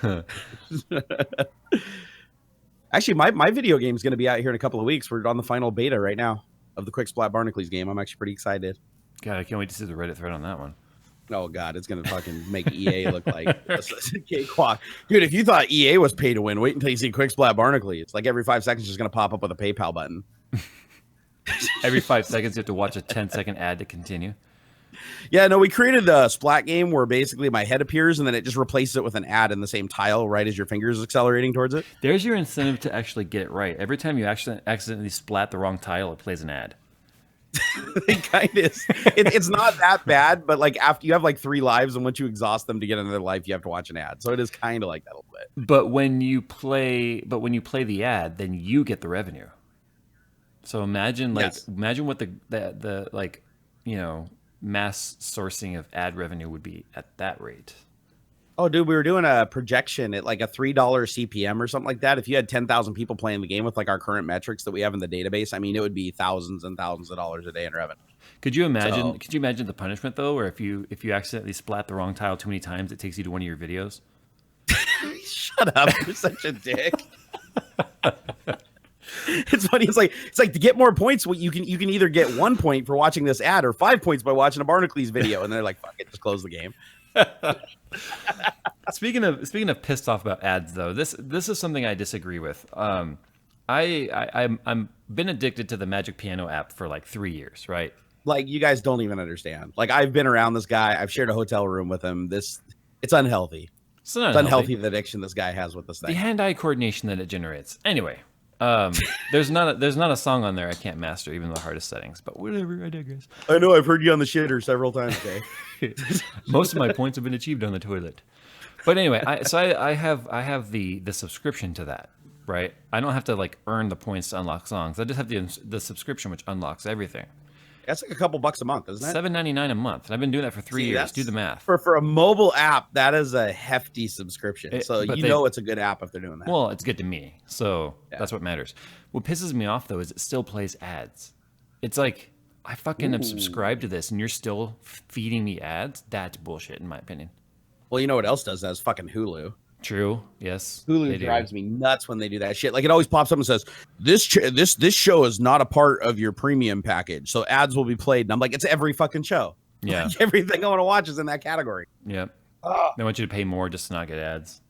Actually, my video game is going to be out here in a couple of weeks. We're on the final beta right now of the Quick Splat Barnacles game. I'm actually pretty excited. God, I can't wait to see the Reddit thread on that one. Oh, God, it's going to fucking make EA look like a cakewalk. Dude, if you thought EA was pay to win, wait until you see Quick Splat Barnacles. It's like every 5 seconds, it's just going to pop up with a PayPal button. Every 5 seconds, you have to watch a 10-second ad to continue. Yeah, no, we created a Splat game where basically my head appears and then it just replaces it with an ad in the same tile right as your fingers accelerating towards it. There's your incentive to actually get it right. Every time you accidentally splat the wrong tile, it plays an ad. It kind of is. It's not that bad, but like after you have like 3 lives, and once you exhaust them to get another life, you have to watch an ad. So it is kind of like that a little bit. But when you play the ad, then you get the revenue. So imagine what the like, mass sourcing of ad revenue would be at that rate. Oh, dude, we were doing a projection at like a $3 CPM or something like that. If you had 10,000 people playing the game with like our current metrics that we have in the database, I mean, it would be thousands and thousands of dollars a day in revenue. Could you imagine the punishment though, where if you accidentally splat the wrong tile too many times, it takes you to one of your videos? Shut up! You're such a dick. It's funny. It's like to get more points. You can either get 1 point for watching this ad or 5 points by watching a Barnacles video, and they're like, "Fuck it, just close the game." Speaking of pissed off about ads though, this is something I disagree with. I'm been addicted to the Magic Piano app for like 3 years, right? Like, you guys don't even understand. Like, I've been around this guy. I've shared a hotel room with him. It's unhealthy. It's unhealthy the addiction this guy has with this thing. The hand-eye coordination that it generates. Anyway, there's not a song on there I can't master, even the hardest settings. But whatever, I digress. I know I've heard you on the shitter several times, Jay. Most of my points have been achieved on the toilet. But anyway, I have the subscription to that, right? I don't have to like earn the points to unlock songs. I just have the subscription, which unlocks everything. That's like a couple bucks a month, isn't it? $7.99 a month, and I've been doing that for 3 years. Do the math. For a mobile app, that is a hefty subscription. It's a good app if they're doing that. Well, it's good to me, so that's what matters. What pisses me off though is it still plays ads. It's like I fucking am subscribed to this and you're still feeding me ads? That's bullshit in my opinion. Well, you know what else does that is fucking Hulu. True. Yes. Hulu drives me nuts when they do that shit. Like it always pops up and says, this show is not a part of your premium package. So ads will be played. And I'm like, it's every fucking show. Yeah. Like, everything I want to watch is in that category. Yep. They want you to pay more just to not get ads.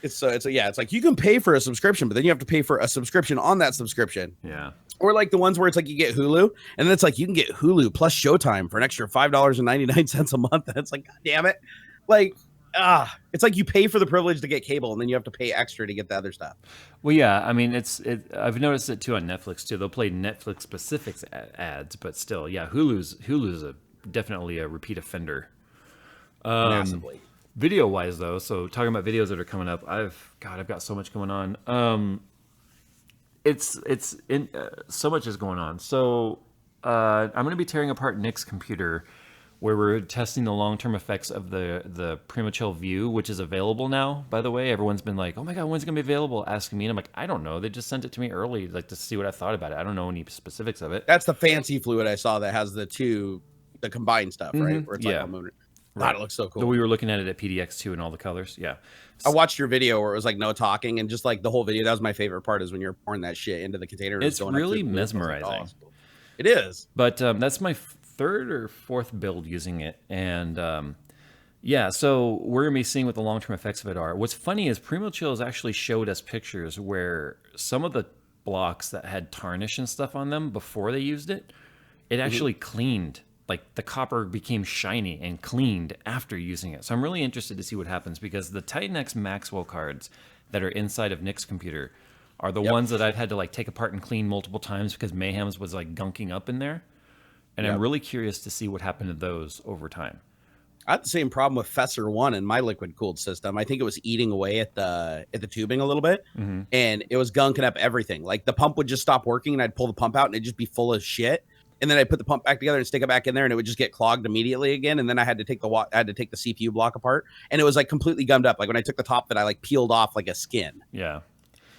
It's like you can pay for a subscription, but then you have to pay for a subscription on that subscription. Yeah. Or like the ones where it's like you get Hulu and then it's like you can get Hulu plus Showtime for an extra $5.99 a month. And it's like, God damn it. Like, it's like you pay for the privilege to get cable and then you have to pay extra to get the other stuff. Well, yeah, I mean, I've noticed it too on Netflix too. They'll play Netflix specific ads, but still, yeah, Hulu's definitely a repeat offender. Massively. Video wise though, so talking about videos that are coming up, I've got so much going on. So much is going on. So I'm going to be tearing apart Nick's computer, where we're testing the long-term effects of the Primochill View, which is available now. By the way, everyone's been like, "Oh my god, when's it going to be available?" Asking me, and I'm like, "I don't know. They just sent it to me early, like to see what I thought about it. I don't know any specifics of it." That's the fancy fluid I saw that has the combined stuff, right? Where it's yeah. like God, it looks so cool. So we were looking at it at PDX2 and all the colors. Yeah. I watched your video where it was like no talking and just like the whole video. That was my favorite part is when you're pouring that shit into the container. It's really mesmerizing. Like, oh, it is. But that's my third or fourth build using it. And yeah, so we're going to be seeing what the long-term effects of it are. What's funny is Primochill has actually showed us pictures where some of the blocks that had tarnish and stuff on them before they used it, it actually cleaned. Like the copper became shiny and cleaned after using it. So I'm really interested to see what happens because the Titan X Maxwell cards that are inside of Nick's computer are the ones that I've had to like take apart and clean multiple times because Mayhem's was like gunking up in there. And I'm really curious to see what happened to those over time. I had the same problem with Fessor 1 in my liquid cooled system. I think it was eating away at the tubing a little bit and it was gunking up everything. Like the pump would just stop working and I'd pull the pump out and it'd just be full of shit. And then I put the pump back together and stick it back in there, and it would just get clogged immediately again. And then I had to take the CPU block apart, and it was like completely gummed up. Like when I took the top, that I like peeled off like a skin. Yeah,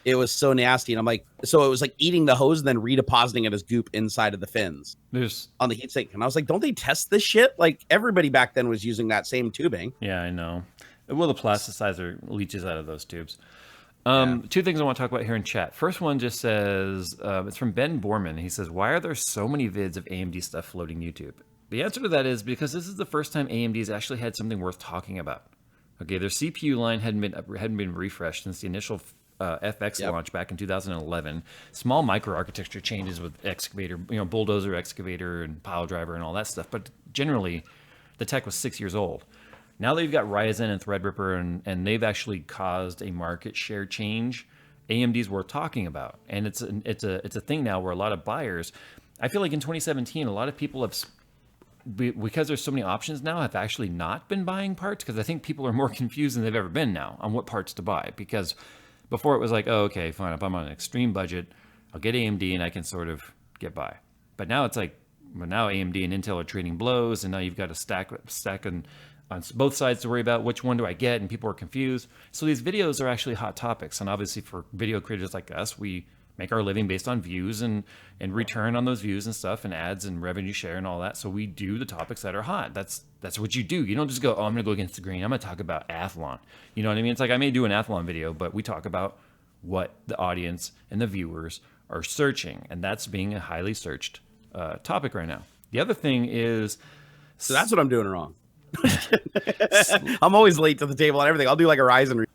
it was so nasty. And I'm like, so it was like eating the hose and then redepositing it as goop inside of the fins. On the heatsink, and I was like, don't they test this shit? Like everybody back then was using that same tubing. Yeah, I know. Well, the plasticizer leaches out of those tubes. Two things I want to talk about here in chat. First one just says, it's from Ben Borman. He says, why are there so many vids of AMD stuff floating YouTube? The answer to that is because this is the first time AMD's actually had something worth talking about. Okay, their CPU line hadn't been refreshed since the initial FX launch back in 2011. Small microarchitecture changes with excavator, bulldozer, excavator, and pile driver and all that stuff. But generally, the tech was 6 years old. Now they've got Ryzen and Threadripper, and they've actually caused a market share change. AMD's worth talking about, and it's a thing now where a lot of buyers, I feel like in 2017, a lot of people have, because there's so many options now, have actually not been buying parts because I think people are more confused than they've ever been now on what parts to buy. Because before it was like, oh, okay, fine, if I'm on an extreme budget, I'll get AMD and I can sort of get by. But now it's like, now AMD and Intel are trading blows, and now you've got a stack on both sides to worry about which one do I get, and people are confused. So these videos are actually hot topics, and obviously for video creators like us, we make our living based on views and return on those views and stuff, and ads and revenue share and all that. So we do the topics that are hot. That's what you do. You don't just go, oh, I'm gonna go against the grain. I'm gonna talk about Athlon. You know what I mean? It's like I may do an Athlon video, but we talk about what the audience and the viewers are searching, and that's being a highly searched topic right now. The other thing is, so that's what I'm doing wrong. I'm always late to the table on everything. I'll do like a Ryzen.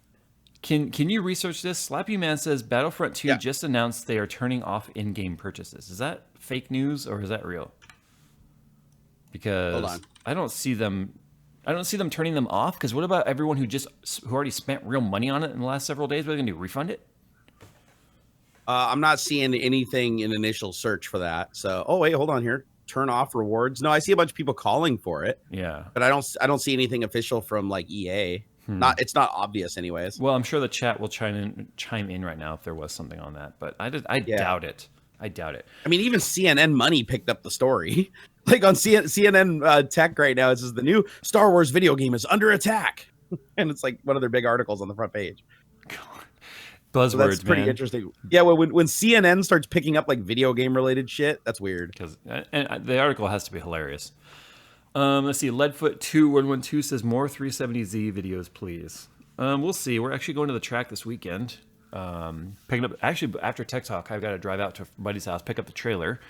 Can you research this? Slappy Man says Battlefront 2 just announced they are turning off in-game purchases. Is that fake news or is that real? Because hold on. I don't see them turning them off. Because what about everyone who already spent real money on it in the last several days? What are they gonna do? Refund it? I'm not seeing anything in initial search for that. So, oh wait, hold on here. Turn off rewards. No, I see a bunch of people calling for it. Yeah, but I don't see anything official from like EA. It's not obvious anyways. Well, I'm sure the chat will chime in right now if there was something on that, but I doubt it. I doubt it. I mean, even CNN Money picked up the story. Like on CNN Tech right now, it says the new Star Wars video game is under attack, and it's like one of their big articles on the front page. So that's Buzzwords, pretty man. interesting. Yeah, when CNN starts picking up like video game related shit, that's weird. Because the article has to be hilarious. Let's see. Leadfoot2112 says more 370Z videos, please. We'll see. We're actually going to the track this weekend. Picking up actually after Tech Talk, I've got to drive out to buddy's house, pick up the trailer,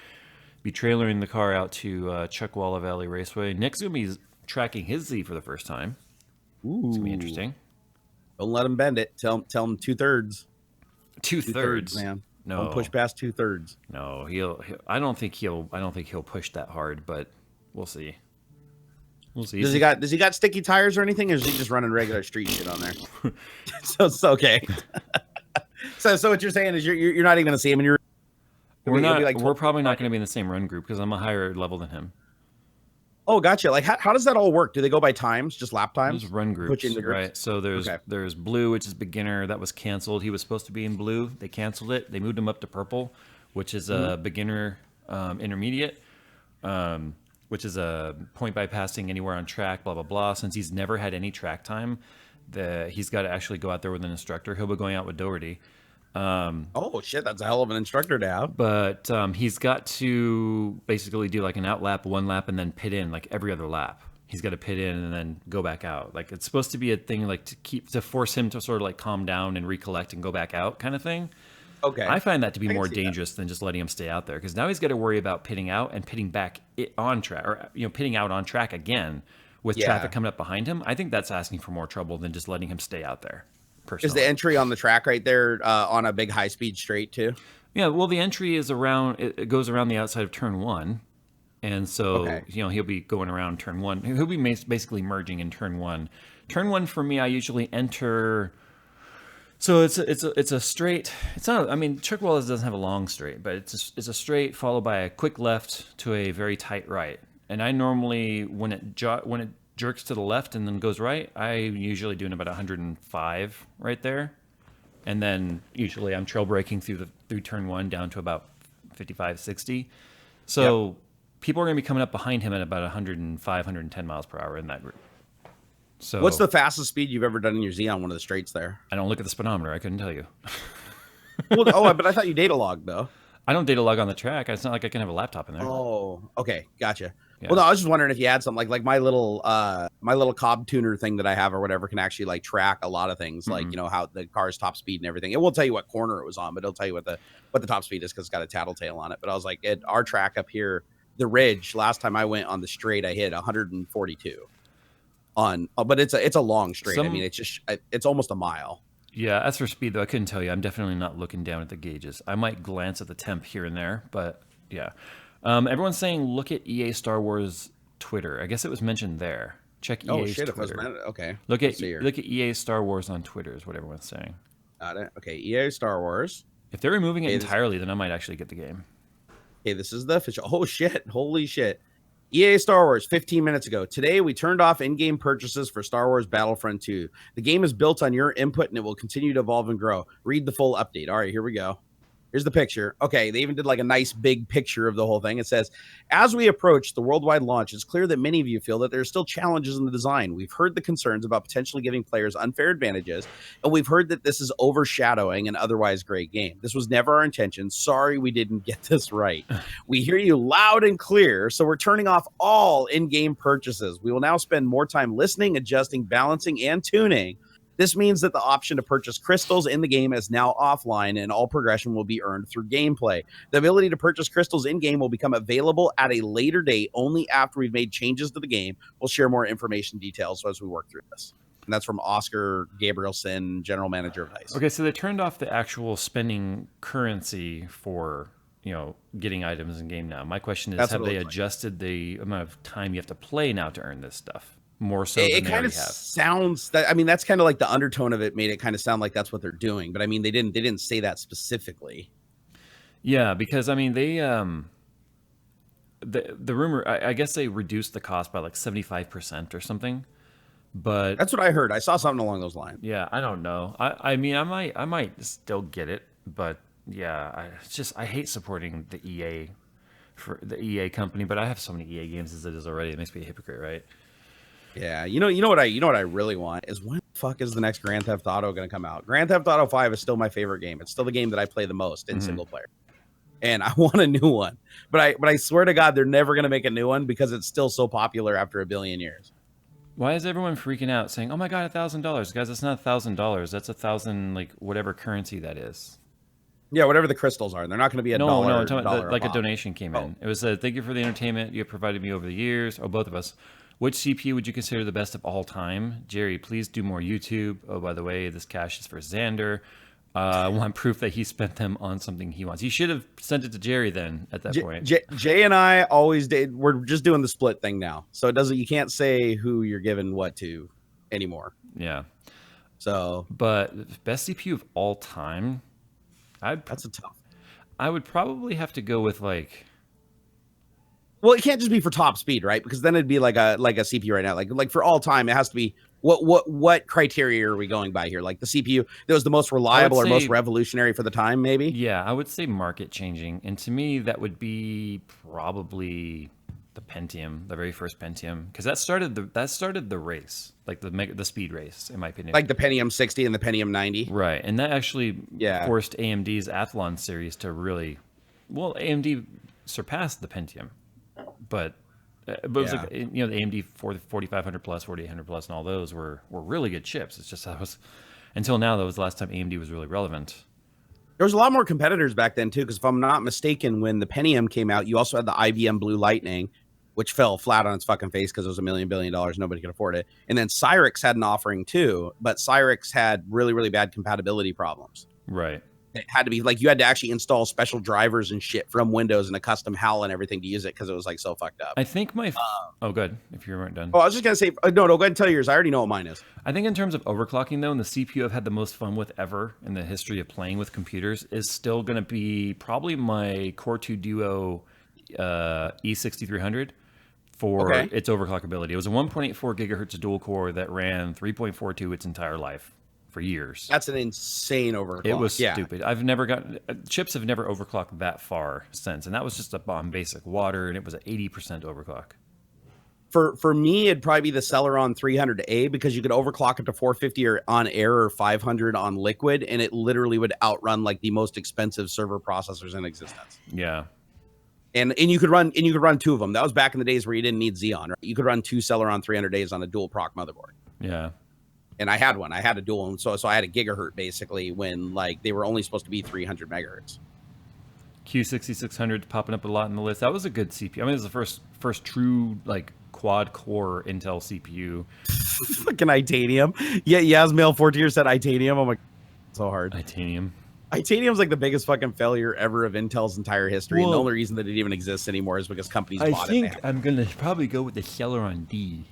be trailering the car out to Chuckwalla Valley Raceway. Nick's gonna be tracking his Z for the first time. Ooh, it's gonna be interesting. Don't let him bend it. Tell him 2/3. 2/3, man. No, don't push past 2/3. No, he'll. I don't think he'll push that hard, but we'll see. We'll see. Does he got sticky tires or anything, or is he just running regular street shit on there? So it's okay. so what you're saying is you're not even gonna see him, and we're probably not going to be in the same run group because I'm a higher level than him. Oh, gotcha. Like, how does that all work? Do they go by times, just lap times? There's run groups, right? So there's blue, which is beginner. That was canceled. He was supposed to be in blue. They canceled it. They moved him up to purple, which is a beginner intermediate, which is a point by passing anywhere on track, blah, blah, blah. Since he's never had any track time, he's got to actually go out there with an instructor. He'll be going out with Doherty. Oh shit, that's a hell of an instructor to have. But he's got to basically do like an out lap, one lap, and then pit in like every other lap. He's got to pit in and then go back out. Like it's supposed to be a thing like to force him to sort of like calm down and recollect and go back out kind of thing. Okay. I find that to be more dangerous than just letting him stay out there because now he's got to worry about pitting out and pitting back on track, or pitting out on track again with traffic coming up behind him. I think that's asking for more trouble than just letting him stay out there. Personally. Is the entry on the track right there on a big high-speed straight too? Yeah, well, the entry is around. It goes around the outside of turn 1, and so he'll be going around turn 1. He'll be basically merging in turn 1. Turn 1 for me, I usually enter. So it's a straight. It's not. I mean, Chuckwalla doesn't have a long straight, but it's a straight followed by a quick left to a very tight right. And I normally when it jerks to the left and then goes right, I'm usually doing about 105 right there. And then usually I'm trail braking through turn 1 down to about 55, 60. So people are going to be coming up behind him at about 105, 110 miles per hour in that group. So what's the fastest speed you've ever done in your Z on one of the straights there? I don't look at the speedometer. I couldn't tell you. But I thought you data logged though. I don't data log on the track. It's not like I can have a laptop in there. Oh, okay. Gotcha. Yeah. Well, no, I was just wondering if you had something like my little cob tuner thing that I have or whatever can actually like track a lot of things, like how the car's top speed and everything. It won't tell you what corner it was on, but it'll tell you what the top speed is because it's got a tattletale on it. But I was like, at our track up here, the Ridge, last time I went on the straight, I hit 142 on, but it's a long straight. I mean, it's almost a mile. Yeah, as for speed though, I couldn't tell you. I'm definitely not looking down at the gauges. I might glance at the temp here and there, but yeah. Everyone's saying look at EA Star Wars Twitter. I guess it was mentioned there. Check EA's Twitter. Okay. Look at EA Star Wars on Twitter is what everyone's saying. Got it. Okay, EA Star Wars. If they're removing it entirely, then I might actually get the game. Okay, this is the official. Oh shit! Holy shit! EA Star Wars 15 minutes ago. Today, we turned off in-game purchases for Star Wars Battlefront 2. The game is built on your input, and it will continue to evolve and grow. Read the full update. All right, here we go. Here's the picture. Okay, they even did like a nice big picture of the whole thing. It says, as we approach the worldwide launch, it's clear that many of you feel that there are still challenges in the design. We've heard the concerns about potentially giving players unfair advantages, and we've heard that this is overshadowing an otherwise great game. This was never our intention. Sorry we didn't get this right. We hear you loud and clear, so we're turning off all in-game purchases. We will now spend more time listening, adjusting, balancing, and tuning. This means that the option to purchase crystals in the game is now offline, and all progression will be earned through gameplay. The ability to purchase crystals in-game will become available at a later date, only after we've made changes to the game. We'll share more information details as we work through this. And that's from Oscar Gabrielson, General Manager of DICE. Okay, so they turned off the actual spending currency for getting items in game now. My question is, have they adjusted the amount of time you have to play now to earn this stuff? More so than they already have. Sounds that, I mean, that's kind of like the undertone of it made it kind of sound like that's what they're doing, but I mean they didn't say that specifically. Yeah, because I mean they the rumor, I guess they reduced the cost by like 75% or something, but that's what I heard. I saw something along those lines. Yeah, I don't know. I mean I might still get it, but yeah, I hate supporting the EA company, but I have so many EA games as it is already. It makes me a hypocrite, right? Yeah, you know what I really want is when the fuck is the next Grand Theft Auto going to come out? Grand Theft Auto 5 is still my favorite game. It's still the game that I play the most in single player. And I want a new one. But I swear to God, they're never going to make a new one because it's still so popular after a billion years. Why is everyone freaking out saying, oh my God, $1,000? Guys, that's not $1,000. That's 1,000, like, whatever currency that is. Yeah, whatever the crystals are. They're not going to be a dollar. No, I'm talking dollar about like a donation came in. It was thank you for the entertainment you have provided me over the years, or both of us. Which CPU would you consider the best of all time? Jerry, please do more YouTube. Oh, by the way, this cash is for Xander. I want proof that he spent them on something he wants. You should have sent it to Jerry then at that point. Jay and I always did. We're just doing the split thing now. So it doesn't, you can't say who you're giving what to anymore. Yeah. So, but best CPU of all time, that's a tough. I would probably have to go with like. Well, it can't just be for top speed, right? Because then it'd be like a CPU right now. Like for all time, it has to be what criteria are we going by here? Like the CPU that was the most reliable or most revolutionary for the time, maybe? Yeah, I would say market changing. And to me, that would be probably the Pentium, the very first Pentium, because that started the race, like the speed race, in my opinion. Like the Pentium 60 and the Pentium 90. Right, and that actually forced AMD's Athlon series to really, well, AMD surpassed the Pentium. But it was like, the AMD 4500 plus, 4800 plus, and all those were really good chips. It's just that was until now. That was the last time AMD was really relevant. There was a lot more competitors back then too, because if I'm not mistaken, when the Pentium came out, you also had the IBM Blue Lightning, which fell flat on its fucking face because it was $1 billion. Nobody could afford it. And then Cyrix had an offering too, but Cyrix had really, really bad compatibility problems. Right. It had to be like you had to actually install special drivers and shit from Windows and a custom HAL and everything to use it because it was like so fucked up. I think my good. If you weren't done. Oh, I was just gonna say no. Go ahead and tell yours. I already know what mine is. I think in terms of overclocking though, and the CPU I've had the most fun with ever in the history of playing with computers is still going to be probably my Core 2 Duo E6300 for its overclockability. It was a 1.84 gigahertz dual core that ran 3.42 its entire life. For years. That's an insane overclock. It was stupid. Chips have never overclocked that far since, and that was just on basic water, and it was an 80% overclock. For me, it'd probably be the Celeron 300A because you could overclock it to 450 or on air or 500 on liquid, and it literally would outrun like the most expensive server processors in existence. Yeah. And you could run two of them. That was back in the days where you didn't need Xeon. Right? You could run two Celeron 300As on a dual proc motherboard. Yeah. And I had one. I had a dual one, so I had a gigahertz basically when like they were only supposed to be 300 megahertz. Q6600 popping up a lot in the list. That was a good CPU. I mean, it was the first true like quad core Intel CPU. Fucking Itanium. Yeah, Yasmail 14 said Itanium. I'm like, so hard. Itanium's like the biggest fucking failure ever of Intel's entire history. And the only reason that it even exists anymore is because companies bought it. I think I'm gonna probably go with the Celeron D.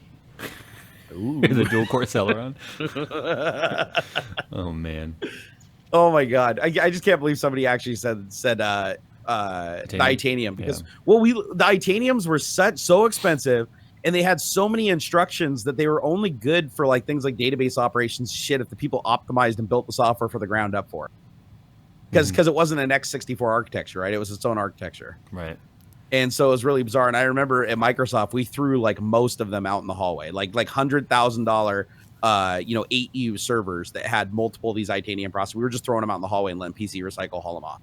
Ooh. The dual core Celeron. Oh man. Oh my god. I just can't believe somebody actually said the Itanium because the Itaniums were so expensive and they had so many instructions that they were only good for like things like database operations shit if the people optimized and built the software for the ground up for it. Because it wasn't an x64 architecture, right? It was its own architecture. Right. And so it was really bizarre. And I remember at Microsoft, we threw like most of them out in the hallway, like $100,000, 8U servers that had multiple of these Itanium processors. We were just throwing them out in the hallway and letting PC Recycle haul them off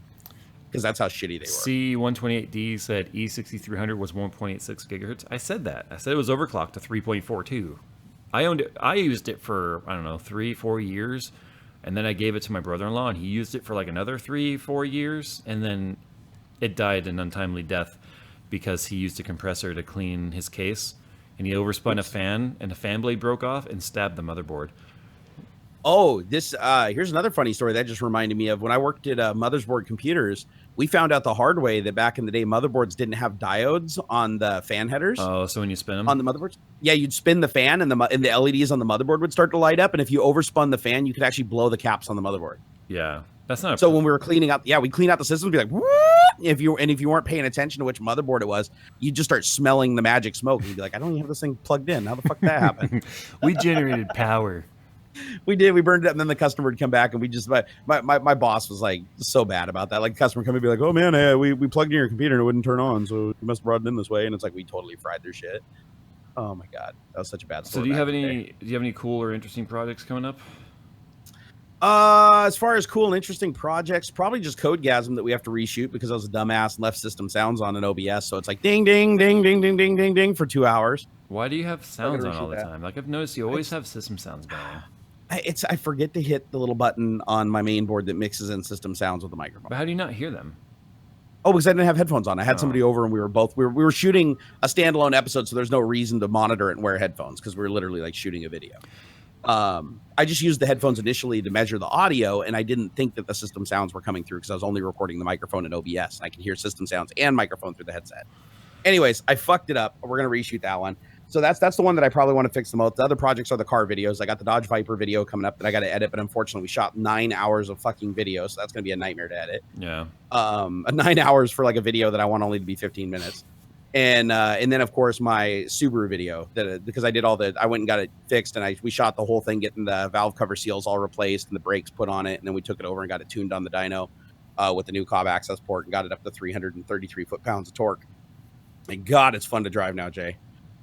because that's how shitty they were. C128D said E6300 was 1.86 gigahertz. I said that. I said it was overclocked to 3.42. I owned it. I used it for, 3-4 years. And then I gave it to my brother-in-law and he used it for like another 3-4 years. And then it died an untimely death because he used a compressor to clean his case and he overspun a fan and the fan blade broke off and stabbed the motherboard. Oh, here's another funny story that just reminded me of when I worked at Mothersboard Computers. We found out the hard way that back in the day, motherboards didn't have diodes on the fan headers. Oh, so when you spin them? On the motherboards? Yeah, you'd spin the fan and the LEDs on the motherboard would start to light up. And if you overspun the fan, you could actually blow the caps on the motherboard. Yeah. That's not so when we were cleaning out, we'd clean out the system, be like, what? If you weren't paying attention to which motherboard it was, you'd just start smelling the magic smoke. You'd be like, I don't even have this thing plugged in. How the fuck did that happen? We generated power. We did. We burned it up, and then the customer would come back, and we just my boss was like so bad about that. Like the customer come and be like, "Oh man, we plugged in your computer and it wouldn't turn on, so you must have brought it in this way." And it's like we totally fried their shit. Oh my god, that was such a bad So story. do you have any cool or interesting projects coming up? As far as cool and interesting projects, probably just Codegasm that we have to reshoot because I was a dumbass and left system sounds on an OBS. So it's like ding, ding, ding, ding, ding, ding, ding, ding for 2 hours. Why do you have sounds on all the time? Like I've noticed you always have system sounds going. I forget to hit the little button on my main board that mixes in system sounds with the microphone. But how do you not hear them? Oh, because I didn't have headphones on. I had somebody over and we were shooting a standalone episode, so there's no reason to monitor it and wear headphones because we're literally like shooting a video. I just used the headphones initially to measure the audio, and I didn't think that the system sounds were coming through because I was only recording the microphone in OBS. And I can hear system sounds and microphone through the headset. Anyways, I fucked it up. We're gonna reshoot that one. So that's the one that I probably want to fix the most. The other projects are the car videos. I got the Dodge Viper video coming up that I got to edit, but unfortunately we shot 9 hours of fucking video, so that's gonna be a nightmare to edit. Yeah. 9 hours for like a video that I want only to be 15 minutes. And then of course my Subaru video because I went and got it fixed and we shot the whole thing, getting the valve cover seals all replaced and the brakes put on it, and then we took it over and got it tuned on the dyno with the new Cobb access port and got it up to 333 foot-pounds of torque. And God, it's fun to drive now, Jay.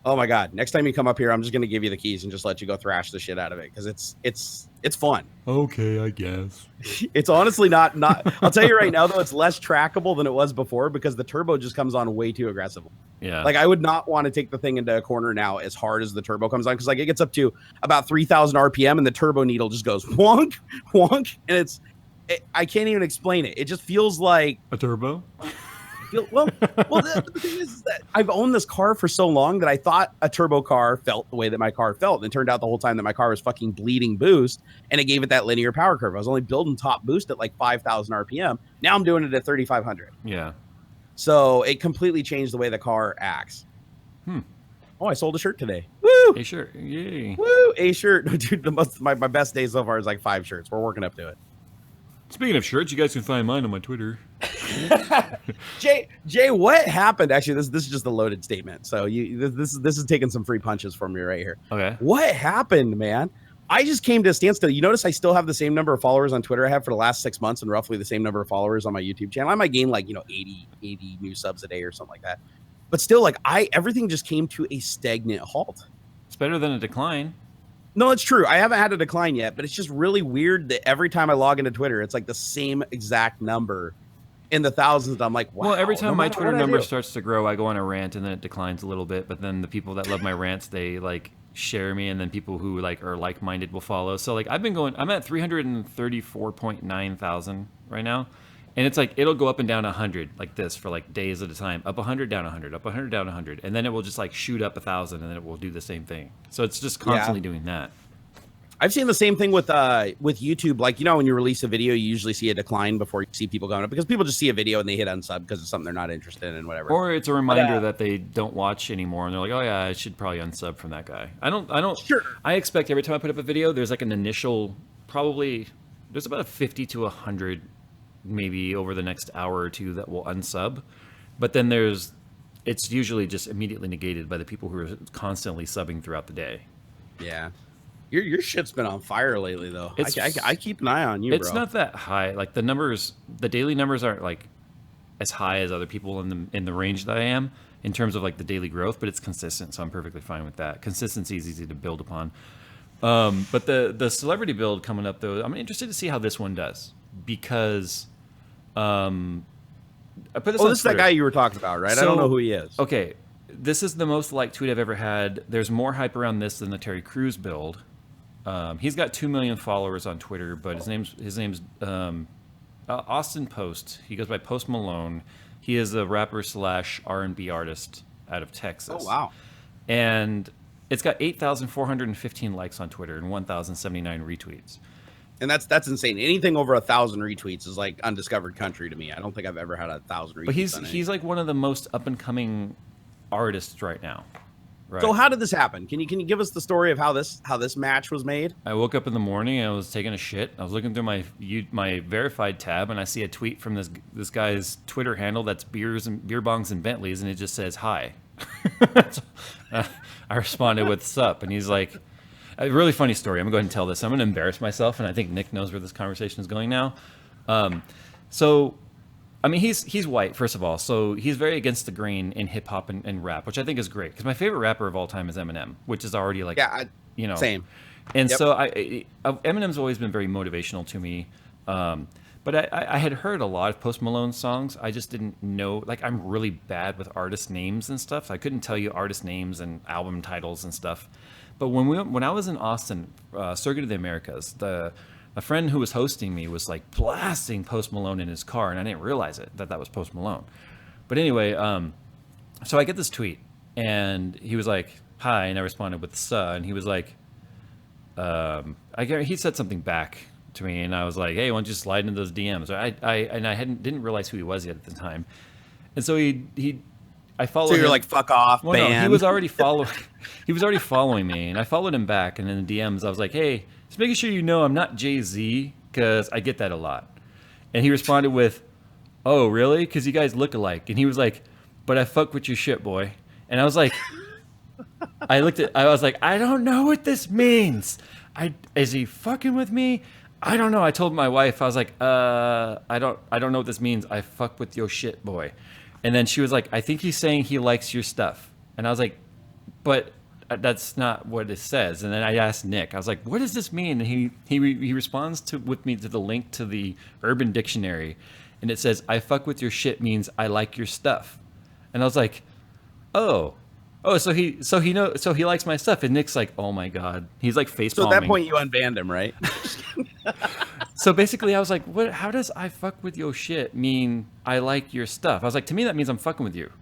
Oh my God! Next time you come up here, I'm just gonna give you the keys and just let you go thrash the shit out of it because it's fun. Okay, I guess. It's honestly not. I'll tell you right now though, it's less trackable than it was before because the turbo just comes on way too aggressively. Yeah. Like I would not want to take the thing into a corner now as hard as the turbo comes on because like it gets up to about 3,000 RPM and the turbo needle just goes wonk wonk and I can't even explain it. It just feels like a turbo. Well, the thing is that I've owned this car for so long that I thought a turbo car felt the way that my car felt. And it turned out the whole time that my car was fucking bleeding boost and it gave it that linear power curve. I was only building top boost at like 5,000 RPM. Now I'm doing it at 3,500. Yeah. So it completely changed the way the car acts. Oh, I sold a shirt today. Woo! A shirt. Yay. Woo! A shirt. Dude, my best day so far is like 5 shirts. We're working up to it. Speaking of shirts, you guys can find mine on my Twitter. Jay, what happened? Actually, this is just a loaded statement. So this is taking some free punches from me right here. Okay. What happened, man? I just came to a standstill. You notice I still have the same number of followers on Twitter I have for the last 6 months and roughly the same number of followers on my YouTube channel. I might gain like, 80 new subs a day or something like that. But still, like everything just came to a stagnant halt. It's better than a decline. No, it's true. I haven't had a decline yet, but it's just really weird that every time I log into Twitter, it's like the same exact number in the thousands. I'm like, wow. Well, every time my Twitter number starts to grow, I go on a rant and then it declines a little bit. But then the people that love my rants, they like share me, and then people who like are like-minded will follow. So like I'm at 334.9 thousand right now. And it's like, it'll go up and down 100 like this for like days at a time. Up 100, down 100, up 100, down 100. And then it will just like shoot up 1,000 and then it will do the same thing. So it's just constantly doing that. I've seen the same thing with YouTube. Like, when you release a video, you usually see a decline before you see people going up because people just see a video and they hit unsub because it's something they're not interested in, whatever. Or it's a reminder that they don't watch anymore and they're like, oh yeah, I should probably unsub from that guy. I don't. Sure. I expect every time I put up a video, there's like an initial, there's about a 50 to 100 maybe over the next hour or two that will unsub, but then it's usually just immediately negated by the people who are constantly subbing throughout the day. Yeah, your shit's been on fire lately though. I keep an eye on you. It's not that high. Like the daily numbers aren't like as high as other people in the range that I am in terms of like the daily growth, but it's consistent, so I'm perfectly fine with that. Consistency is easy to build upon. But the celebrity build coming up though, I'm interested to see how this one does because I put this. Oh, this is that guy you were talking about, right? So, I don't know who he is. Okay, this is the most liked tweet I've ever had. There's more hype around this than the Terry Crews build. He's got 2 million followers on Twitter, but his name's Austin Post. He goes by Post Malone. He is a rapper / R&B artist out of Texas. Oh wow! And it's got 8,415 likes on Twitter and 1,079 retweets. And that's insane. Anything over 1,000 retweets is like undiscovered country to me. I don't think I've ever had 1,000 retweets. But he's like one of the most up and coming artists right now. Right. So how did this happen? Can you give us the story of how this match was made? I woke up in the morning and I was taking a shit. I was looking through my verified tab and I see a tweet from this guy's Twitter handle that's beer bongs and Bentleys, and it just says hi. I responded with sup, and he's like, a really funny story. I'm gonna go ahead and tell this. I'm gonna embarrass myself, and I think Nick knows where this conversation is going now. So I mean, he's white, first of all, so he's very against the grain in hip hop and rap, which I think is great. Because my favorite rapper of all time is Eminem, which is already like, same. And so Eminem's always been very motivational to me. But I had heard a lot of Post Malone songs. I just didn't know. Like, I'm really bad with artist names and stuff. So I couldn't tell you artist names and album titles and stuff. But when I was in Austin, Circuit of the Americas, a friend who was hosting me was like blasting Post Malone in his car, and I didn't realize that was Post Malone. But anyway, so I get this tweet, and he was like, "Hi," and I responded with "Suh," and he was like, he said something back to me, and I was like, "Hey, why don't you slide into those DMs?" I didn't realize who he was yet at the time, and so I followed. So you're him. like, "Fuck off, well, man." No, he was already following me, and I followed him back, and in the DMs I was like, "Hey, just making sure you know I'm not Jay-Z, because I get that a lot." And he responded with, "Oh, really? Because you guys look alike." And he was like, "But I fuck with your shit, boy." And I was like, I was like, I don't know what this means. Is he fucking with me? I don't know. I told my wife, I was like, I don't know what this means. I fuck with your shit, boy. And then she was like, I think he's saying he likes your stuff. And I was like, but that's not what it says. And then I asked Nick, I was like, what does this mean? And he responds with me to the link to the Urban Dictionary. And it says, I fuck with your shit means I like your stuff. And I was like, oh, so he likes my stuff. And Nick's like, oh my God. He's like face palming. So at that point you unbanned him, right? So basically I was like, what, how does I fuck with your shit mean I like your stuff? I was like, to me that means I'm fucking with you.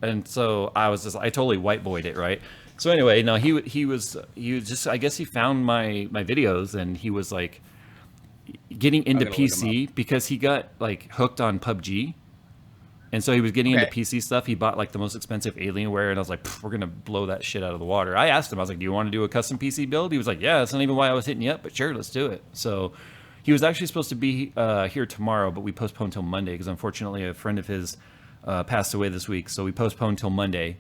And so I totally white boyed it, right? So anyway, no, he was just, I guess he found my videos, and he was like getting into PC because he got like hooked on PUBG. And so he was getting into PC stuff. He bought like the most expensive Alienware, and I was like, we're going to blow that shit out of the water. I asked him, I was like, do you want to do a custom PC build? He was like, yeah, that's not even why I was hitting you up, but sure, let's do it. So he was actually supposed to be here tomorrow, but we postponed till Monday because unfortunately a friend of his passed away this week. So we postponed till Monday,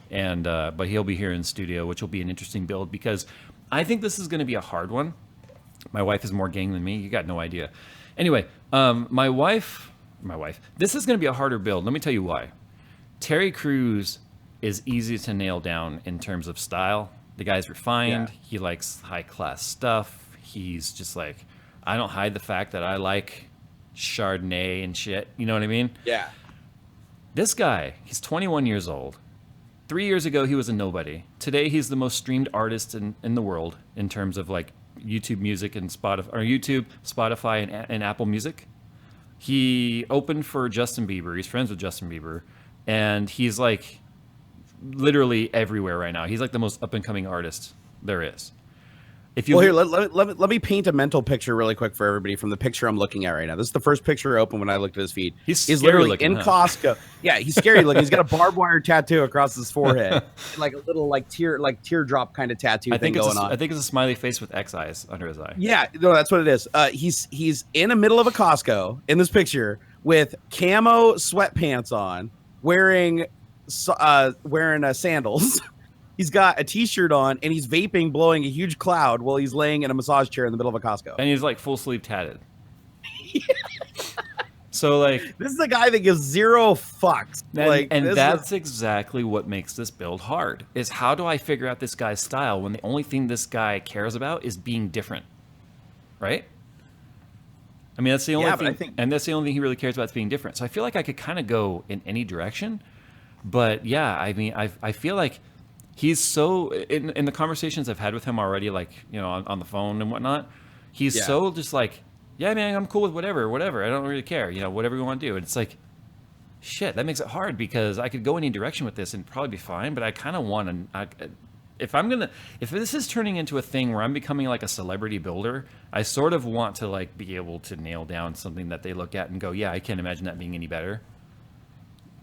and but he'll be here in studio, which will be an interesting build because I think this is going to be a hard one. My wife is more gang than me. You got no idea. Anyway, my wife, this is going to be a harder build. Let me tell you why. Terry Crews is easy to nail down in terms of style. The guy's refined. Yeah. He likes high class stuff. He's just like, I don't hide the fact that I like Chardonnay and shit. You know what I mean? Yeah. This guy, he's 21 years old. 3 years ago, he was a nobody. Today, he's the most streamed artist in the world in terms of like YouTube Music and Spotify, and Apple Music. He opened for Justin Bieber. He's friends with Justin Bieber, and he's like literally everywhere right now. He's like the most up and coming artist there is. If you let me paint a mental picture really quick for everybody from the picture I'm looking at right now. This is the first picture I opened when I looked at his feed. He's literally looking, in Costco. Yeah, he's scary looking. He's got a barbed wire tattoo across his forehead, like a little teardrop kind of tattoo thing going on. I think it's a smiley face with X eyes under his eye. Yeah, no, that's what it is. He's in the middle of a Costco in this picture with camo sweatpants on, wearing sandals. He's got a t-shirt on, and he's vaping, blowing a huge cloud while he's laying in a massage chair in the middle of a Costco. And he's like full sleeve tatted. So like, this is a guy that gives zero fucks. And that's exactly what makes this build hard. Is how do I figure out this guy's style when the only thing this guy cares about is being different, right? I mean, that's the only thing, and that's the only thing he really cares about is being different. So I feel like I could kind of go in any direction, but yeah, I mean, I feel like. He's so in the conversations I've had with him already, like, you know, on the phone and whatnot, he's so just like, yeah, man, I'm cool with whatever. I don't really care. You know, whatever you want to do. And it's like, shit, that makes it hard because I could go any direction with this and probably be fine. But I kind of want to, if this is turning into a thing where I'm becoming like a celebrity builder, I sort of want to like be able to nail down something that they look at and go, yeah, I can't imagine that being any better.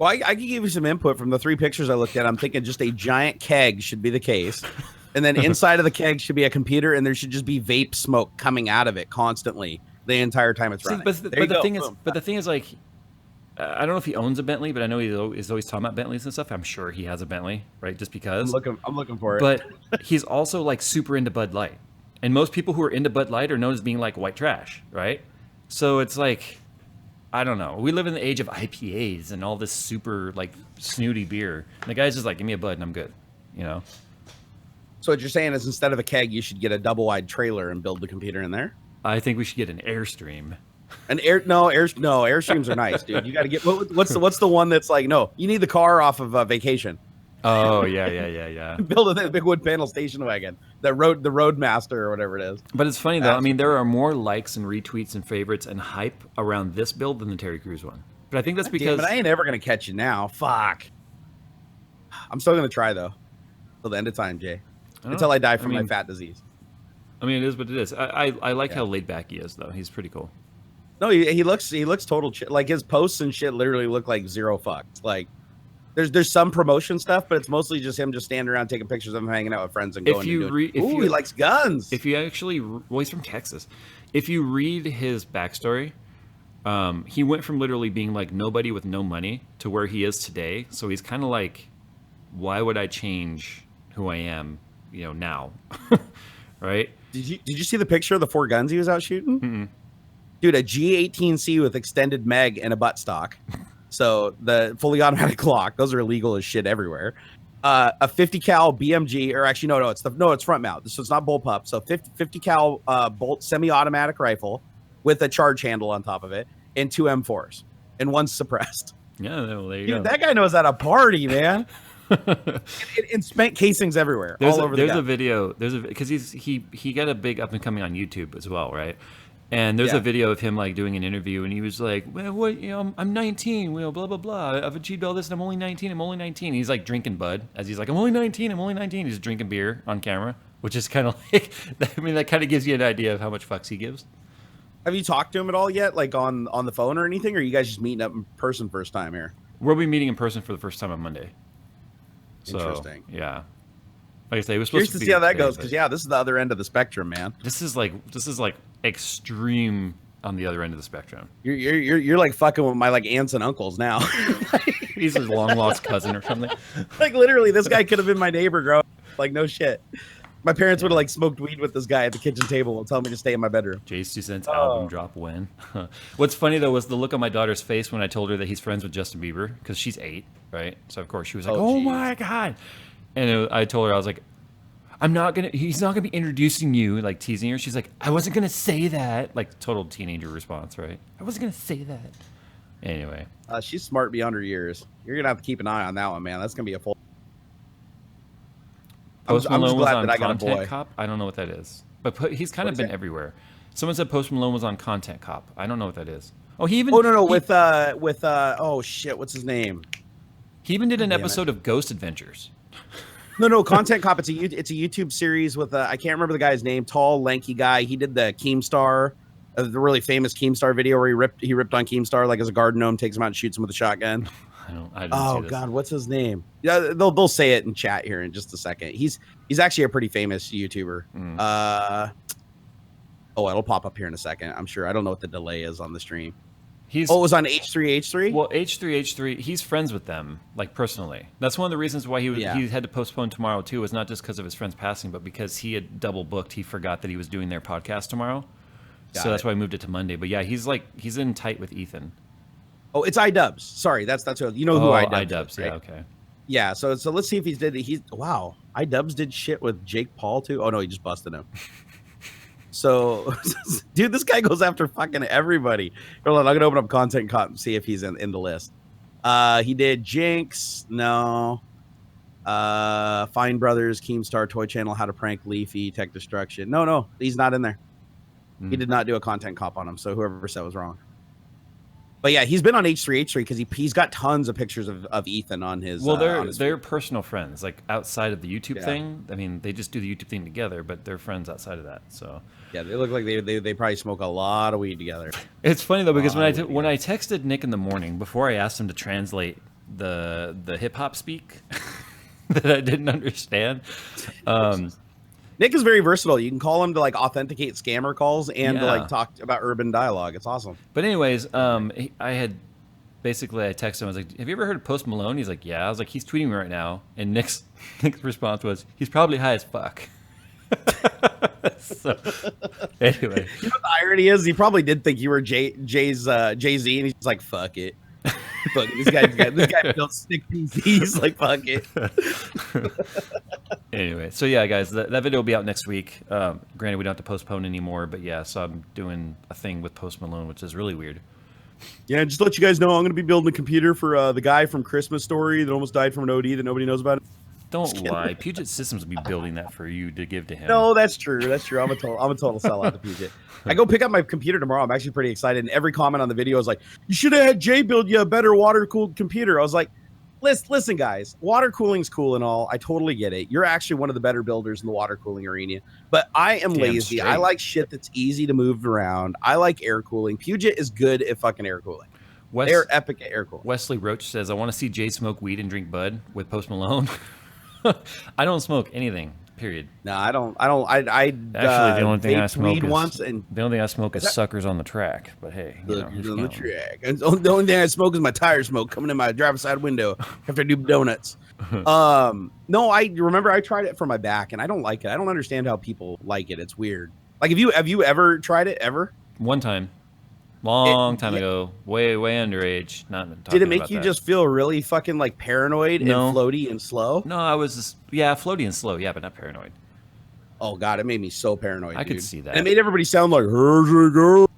Well, I can give you some input from the 3 pictures I looked at. I'm thinking just a giant keg should be the case. And then inside of the keg should be a computer, and there should just be vape smoke coming out of it constantly the entire time it's running. But the thing is, like, I don't know if he owns a Bentley, but I know he's always talking about Bentleys and stuff. I'm sure he has a Bentley, right? Just because. I'm looking for it. But he's also like super into Bud Light. And most people who are into Bud Light are known as being like white trash, right? So it's like, I don't know. We live in the age of IPAs and all this super like snooty beer. And the guy's just like, give me a Bud and I'm good. You know. So what you're saying is instead of a keg, you should get a double wide trailer and build the computer in there. I think we should get an Airstream. Airstreams are nice, dude. You got to get what's the one that's like no, you need the car off of vacation. Oh yeah. Build a big wood panel station wagon, the Roadmaster or whatever it is. But it's funny though. I mean, there are more likes and retweets and favorites and hype around this build than the Terry Crews one. But I think that's because I ain't ever gonna catch you now. Fuck. I'm still gonna try though, till the end of time, Jay. Until I die from my fat disease. I mean, it is what it is. I like how laid back he is though. He's pretty cool. No, he looks total like his posts and shit literally look like zero fucks. Like there's some promotion stuff, but it's mostly just him just standing around taking pictures of him hanging out with friends and going. He likes guns. If you actually, well, he's from Texas. If you read his backstory, he went from literally being like nobody with no money to where he is today. So he's kind of like, why would I change who I am? You know, now, right? Did you see the picture of the 4 guns he was out shooting? Mm-mm. Dude, a G18C with extended meg and a butt stock. So the fully automatic Glock, those are illegal as shit everywhere. A 50 cal BMG, or actually it's front mount, so it's not bullpup. So 50 cal bolt semi-automatic rifle with a charge handle on top of it, and 2 M4s, and 1's suppressed. Yeah, well, there you go. That guy knows how to party, man. and spent casings everywhere, all over. There's a video. Because he got a big up and coming on YouTube as well, right? And there's a video of him like doing an interview, and he was like, "Well, what? You know, I'm 19. Well, blah blah blah. I've achieved all this, and I'm only 19. I'm only 19." He's like drinking Bud as he's like, "I'm only 19. I'm only 19." He's drinking beer on camera, which is kind of like, I mean, that kind of gives you an idea of how much fucks he gives. Have you talked to him at all yet, like on the phone or anything? Or are you guys just meeting up in person first time here? We'll be meeting in person for the first time on Monday. So, interesting. Yeah. Like I say, we're supposed to see how that goes, because this is the other end of the spectrum, man. This is like extreme on the other end of the spectrum. You're like fucking with my like aunts and uncles now. He's his long lost cousin or something. Like literally, this guy could have been my neighbor growing up. Like no shit. My parents would have like smoked weed with this guy at the kitchen table and tell me to stay in my bedroom. JayzTwoCents album drop when? What's funny though was the look on my daughter's face when I told her that he's friends with Justin Bieber, because she's 8, right? So of course she was like, "Oh my god!" And I told her, I was like, he's not gonna be introducing you, like teasing her. She's like, "I wasn't gonna say that." Like total teenager response, right? I wasn't gonna say that. Anyway, she's smart beyond her years. You're gonna have to keep an eye on that one, man. That's gonna be a full. Post Malone was on Content Cop. I don't know what that is, but he's kind of been everywhere. Someone said Post Malone was on Content Cop. I don't know what that is. Oh, he even. Oh no, with oh shit, what's his name? He even did an episode of Ghost Adventures. No, Content Cop. It's a YouTube series with I can't remember the guy's name. Tall, lanky guy. He did the Keemstar, the really famous Keemstar video where he ripped on Keemstar like as a garden gnome, takes him out and shoots him with a shotgun. I didn't see this. God, what's his name? Yeah, they'll say it in chat here in just a second. He's actually a pretty famous YouTuber. It'll pop up here in a second, I'm sure. I don't know what the delay is on the stream. It was on H3H3? Well, H3H3, he's friends with them, like personally. That's one of the reasons why he had to postpone tomorrow too, was not just because of his friend's passing, but because he had double booked. He forgot that he was doing their podcast tomorrow. That's why I moved it to Monday. But yeah, he's in tight with Ethan. Oh, it's iDubbbz. Sorry, that's who you know who iDubbbz is, right? Yeah, okay. Yeah, so let's see if wow, iDubbbz did shit with Jake Paul too. Oh no, he just busted him. So, dude, this guy goes after fucking everybody. Hold on, I'm gonna open up Content Cop and see if he's in the list. He did Jinx, no. Fine Brothers, Keemstar, Toy Channel, How to Prank Leafy, Tech Destruction. No, he's not in there. He did not do a Content Cop on him. So whoever said was wrong. But yeah, he's been on H3H3 because he's got tons of pictures of Ethan on his. Well, they're personal friends, like outside of the YouTube thing. I mean, they just do the YouTube thing together, but they're friends outside of that. So yeah, they look like they probably smoke a lot of weed together. It's funny though, because when I texted Nick in the morning before I asked him to translate the hip hop speak that I didn't understand. Nick is very versatile. You can call him to like authenticate scammer calls and to like talk about urban dialogue. It's awesome. But anyways, I texted him. I was like, "Have you ever heard of Post Malone?" He's like, "Yeah." I was like, "He's tweeting me right now." And Nick's response was, "He's probably high as fuck." So, anyway, you know what the irony is? He probably did think you were Jay-Z, and he's like, "Fuck it, fuck it. This guy built stick PCs. Like, fuck it." Anyway, so yeah, guys, that video will be out next week. Granted, we don't have to postpone anymore, but yeah, so I'm doing a thing with Post Malone, which is really weird. Yeah, just to let you guys know, I'm going to be building a computer for the guy from Christmas Story that almost died from an OD that nobody knows about. Don't lie. Puget Systems will be building that for you to give to him. No, that's true. That's true. I'm a total sellout to Puget. I go pick up my computer tomorrow. I'm actually pretty excited. And every comment on the video is like, "You should have had Jay build you a better water cooled computer." I was like, listen, guys, water cooling's cool and all. I totally get it. You're actually one of the better builders in the water cooling arena. But I am lazy. Straight. I like shit that's easy to move around. I like air cooling. Puget is good at fucking air cooling. They're epic at air cooling. Wesley Roach says, "I want to see Jay smoke weed and drink bud with Post Malone." I don't smoke anything. Period. No, I don't. I actually the only thing I smoke is suckers on the track. But hey, on the track. And the only thing I smoke is my tire smoke coming in my driver's side window after I do donuts. No, I remember I tried it for my back and I don't like it. I don't understand how people like it. It's weird. Like, have you ever tried it ever? One time. Long time ago, way underage. Did it make you just feel really fucking like paranoid and floaty and slow? No, I was just, floaty and slow, but not paranoid. Oh god, it made me so paranoid. I could see that. And it made everybody sound like, "Here's a girl."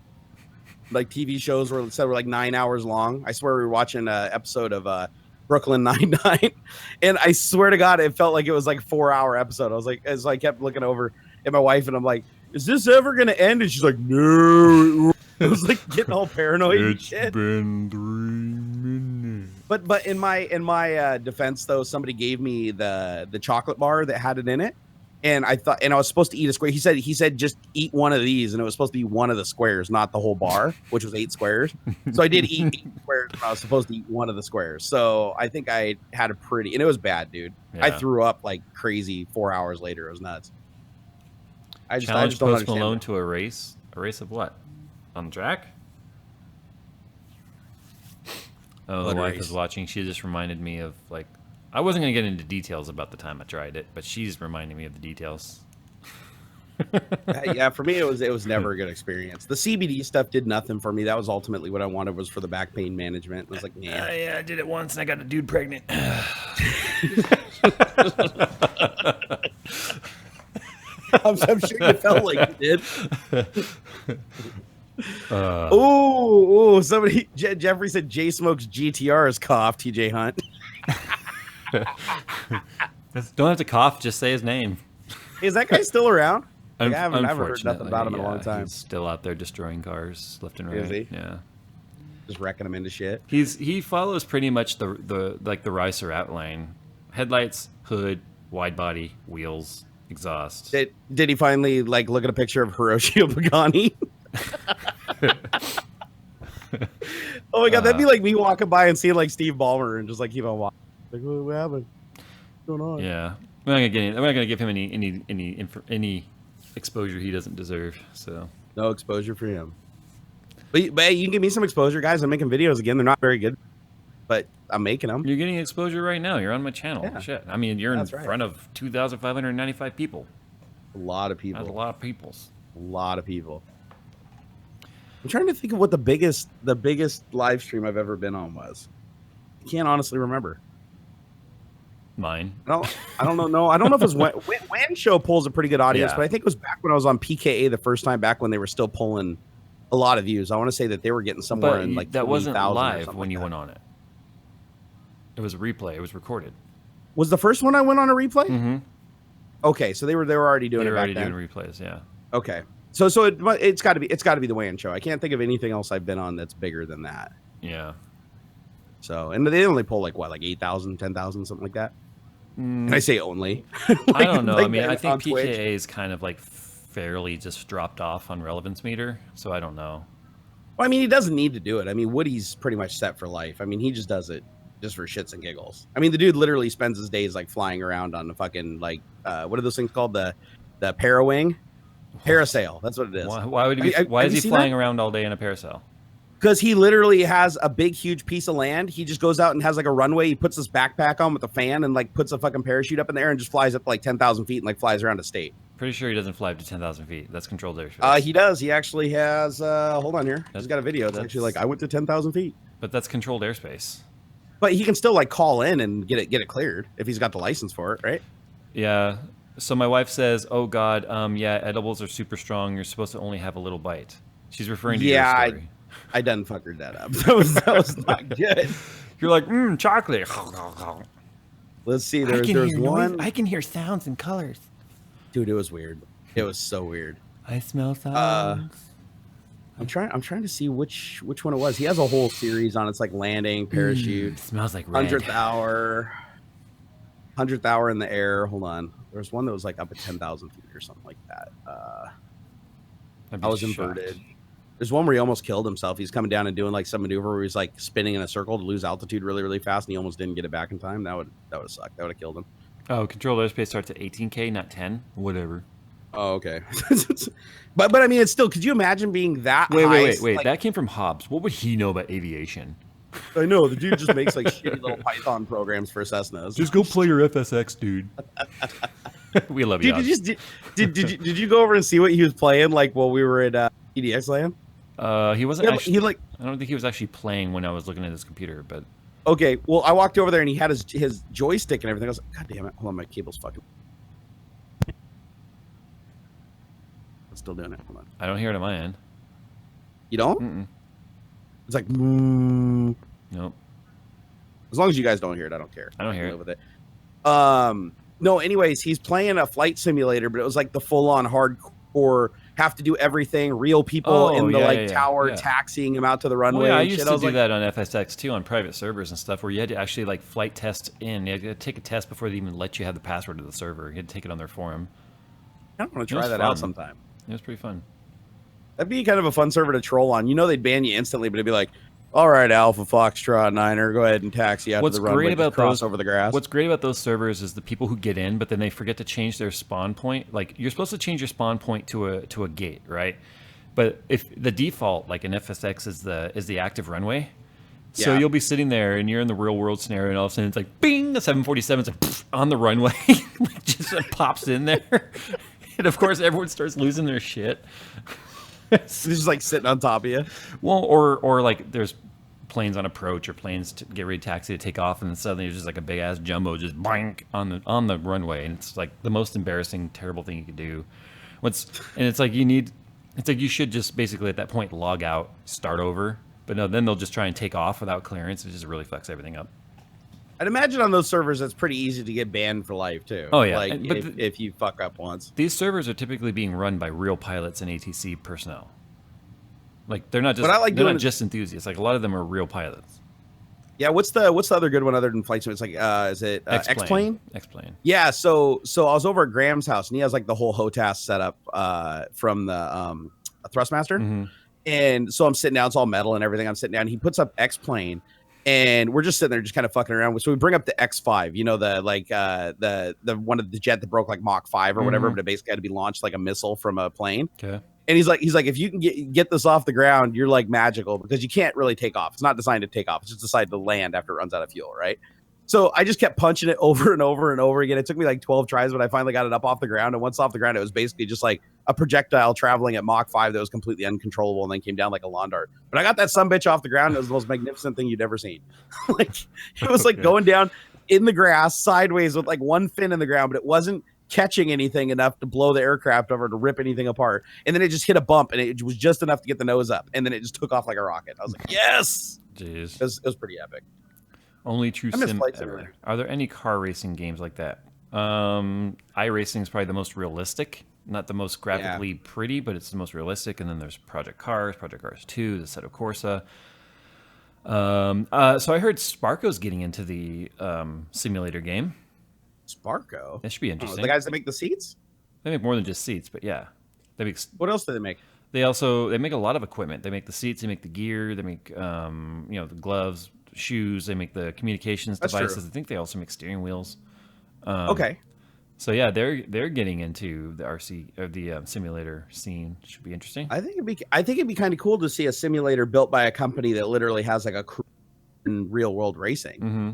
Like TV shows were like 9 hours long. I swear we were watching an episode of Brooklyn Nine-Nine, and I swear to God, it felt like it was like a 4-hour episode. I was like, as I kept looking over at my wife, and I'm like, "Is this ever gonna end?" And she's like, "No." It was like getting all paranoid and shit. It's been 3 minutes. But in my defense though, somebody gave me the chocolate bar that had it in it, and I was supposed to eat a square. He said just eat one of these, and it was supposed to be one of the squares, not the whole bar, which was 8 squares. So I did eat 8 squares, and I was supposed to eat one of the squares. So I think I had and it was bad, dude. Yeah. I threw up like crazy 4 hours later. It was nuts. I just don't Post Malone to a race. A race of what? On the track? Oh, the wife is watching. She just reminded me of, like, I wasn't going to get into details about the time I tried it, but she's reminding me of the details. Yeah, for me, it was never a good experience. The CBD stuff did nothing for me. That was ultimately what I wanted, was for the back pain management. It was like, yeah. Yeah, I did it once and I got a dude pregnant. I'm sure you felt like you did. Somebody, Jeffrey said Jay smokes GTRs. Cough. TJ Hunt. Don't have to cough. Just say his name. Is that guy still around? Like, I haven't heard nothing about him in a long time. He's still out there destroying cars left and right. Is he? Yeah. Just wrecking them into shit. He follows pretty much the Ricer outline: headlights, hood, wide body, wheels, exhaust. Did he finally like look at a picture of Hiroshi Pagani? Oh my god, that'd be like me walking by and seeing like Steve Ballmer and just like keep on walking. Like, what happened? What's going on? Yeah, we're not gonna give him any exposure he doesn't deserve. So no exposure for him. But hey, you can give me some exposure, guys. I'm making videos again. They're not very good, but I'm making them. You're getting exposure right now. You're on my channel. Yeah. Shit. I mean, you're in front of 2,595 people. A lot of people. That's a lot of peoples. A lot of people. I'm trying to think of what the biggest live stream I've ever been on was. I can't honestly remember. Mine. I don't know. No, I don't know if it was when Show pulls a pretty good audience, but I think it was back when I was on PKA the first time, back when they were still pulling a lot of views. I want to say that they were getting somewhere in like that wasn't live when you went on it. It was a replay. It was recorded. Was the first one I went on a replay? Mm-hmm. Okay, so they were already doing it back then. They were already doing replays. Yeah. Okay. So it's got to be the Way-In Show. I can't think of anything else I've been on that's bigger than that. Yeah. So, and they only pull like 8,000, 10,000, something like that. Can I say only? I don't know. I mean, I think PKA is kind of like fairly just dropped off on relevance meter. So I don't know. Well, I mean, he doesn't need to do it. I mean, Woody's pretty much set for life. I mean, he just does it just for shits and giggles. I mean, the dude literally spends his days like flying around on the fucking like what are those things called? The Parawing? Parasail. That's what it is. Why is he flying around all day in a parasail? Because he literally has a big, huge piece of land. He just goes out and has like a runway. He puts his backpack on with a fan and like puts a fucking parachute up in the air and just flies up to like 10,000 feet and like flies around the state. Pretty sure he doesn't fly up to 10,000 feet. That's controlled airspace. He does. He actually has. Hold on here. He's got a video. It's actually like I went to 10,000 feet. But that's controlled airspace. But he can still like call in and get it cleared if he's got the license for it, right? Yeah. So my wife says, "Oh God, yeah, edibles are super strong. You're supposed to only have a little bite." She's referring to your story. I done fuckered that up. That was not good. You're like, chocolate. Let's see. There's one. I can hear sounds and colors. Dude, it was weird. It was so weird. I smell sounds. I'm trying to see which one it was. He has a whole series on. It's like landing, parachute. Smells like red. 100th hour in the air. Hold on. There's one that was like up at 10,000 feet or something like that. I was inverted. There's one where he almost killed himself. He's coming down and doing like some maneuver where he's like spinning in a circle to lose altitude really, really fast, and he almost didn't get it back in time. That would have sucked. That would have killed him. Oh, controlled airspace starts at 18K, not 10. Whatever. Oh, okay. but I mean, it's still. Could you imagine being that? Wait. Like, that came from Hobbs. What would he know about aviation? I know the dude just makes like shitty little Python programs for Cessnas. Just go play your FSX, dude. We love you. Did you go over and see what he was playing like while we were at EDX Land? He wasn't. Yeah, actually, I don't think he was actually playing when I was looking at his computer, but. Okay, well, I walked over there and he had his joystick and everything. I was like, God damn it! Hold on, my cable's fucking. I'm still doing it. Hold on. I don't hear it on my end. You don't? Mm-mm. It's like. Nope. As long as you guys don't hear it, I don't care. I don't hear it. With it. No. Anyways, he's playing a flight simulator, but it was like the full-on hardcore. Have to do everything. Real people in the tower taxiing him out to the runway. I used to do that on FSX too, on private servers and stuff, where you had to actually like flight test in. You had to take a test before they even let you have the password to the server. You had to take it on their forum. I want to try that out sometime. It was pretty fun. That'd be kind of a fun server to troll on. You know, they'd ban you instantly, but it'd be like, all right, Alpha Foxtrot Niner, go ahead and taxi out to the runway. Cross over the grass. What's great about those servers is the people who get in, but then they forget to change their spawn point. Like, you're supposed to change your spawn point to a gate, right? But if the default, like in FSX, is the active runway, so you'll be sitting there and you're in the real world scenario, and all of a sudden it's like, bing, the 747's like on the runway, like just pops in there, and of course everyone starts losing their shit. It's just like sitting on top of you. Well, or like there's planes on approach or planes to get ready to taxi to take off, and then suddenly there's just like a big ass jumbo just boink on the runway, and it's like the most embarrassing, terrible thing you could do. It's like you should just basically at that point log out, start over. But no, then they'll just try and take off without clearance. It just really fucks everything up. I'd imagine on those servers it's pretty easy to get banned for life too. Oh yeah, like if you fuck up once. These servers are typically being run by real pilots and ATC personnel. Like they're not just enthusiasts. Like a lot of them are real pilots. Yeah, what's the other good one other than flight sim? It's like is it X-Plane? X-Plane. Yeah, so I was over at Graham's house and he has like the whole HOTAS setup from the Thrustmaster. Mm-hmm. And so I'm sitting down, it's all metal and everything. I'm sitting down, he puts up X-Plane. And we're just sitting there, just kind of fucking around. So we bring up the X5, you know, the one of the jet that broke like Mach 5 or whatever, but it basically had to be launched like a missile from a plane. Okay. And he's like, if you can get this off the ground, you're like magical because you can't really take off. It's not designed to take off. It's just designed to land after it runs out of fuel, right? So I just kept punching it over and over and over again. It took me like 12 tries, but I finally got it up off the ground. And once off the ground, it was basically just like a projectile traveling at Mach 5 that was completely uncontrollable and then came down like a lawn dart. But I got that sumbitch off the ground. It was the most magnificent thing you'd ever seen. Like it was like going down in the grass sideways with like one fin in the ground, but it wasn't catching anything enough to blow the aircraft over to rip anything apart. And then it just hit a bump and it was just enough to get the nose up. And then it just took off like a rocket. I was like, yes. Jeez. It was pretty epic. Only true sim ever. Are there any car racing games like that? iRacing is probably the most realistic, not the most graphically pretty, but it's the most realistic. And then there's Project Cars 2, the Assetto Corsa. So I heard Sparko's getting into the simulator game. Sparko? That should be interesting. The guys that make the seats? They make more than just seats, but yeah. What else do they make? They make a lot of equipment. They make the seats, they make the gear, they make the gloves, shoes, they make the communications devices. True. I think they also make steering wheels. Okay. So yeah, they're getting into the RC or the simulator scene. Should be interesting. I think it'd be kind of cool to see a simulator built by a company that literally has like a crew in real world racing. Mm-hmm.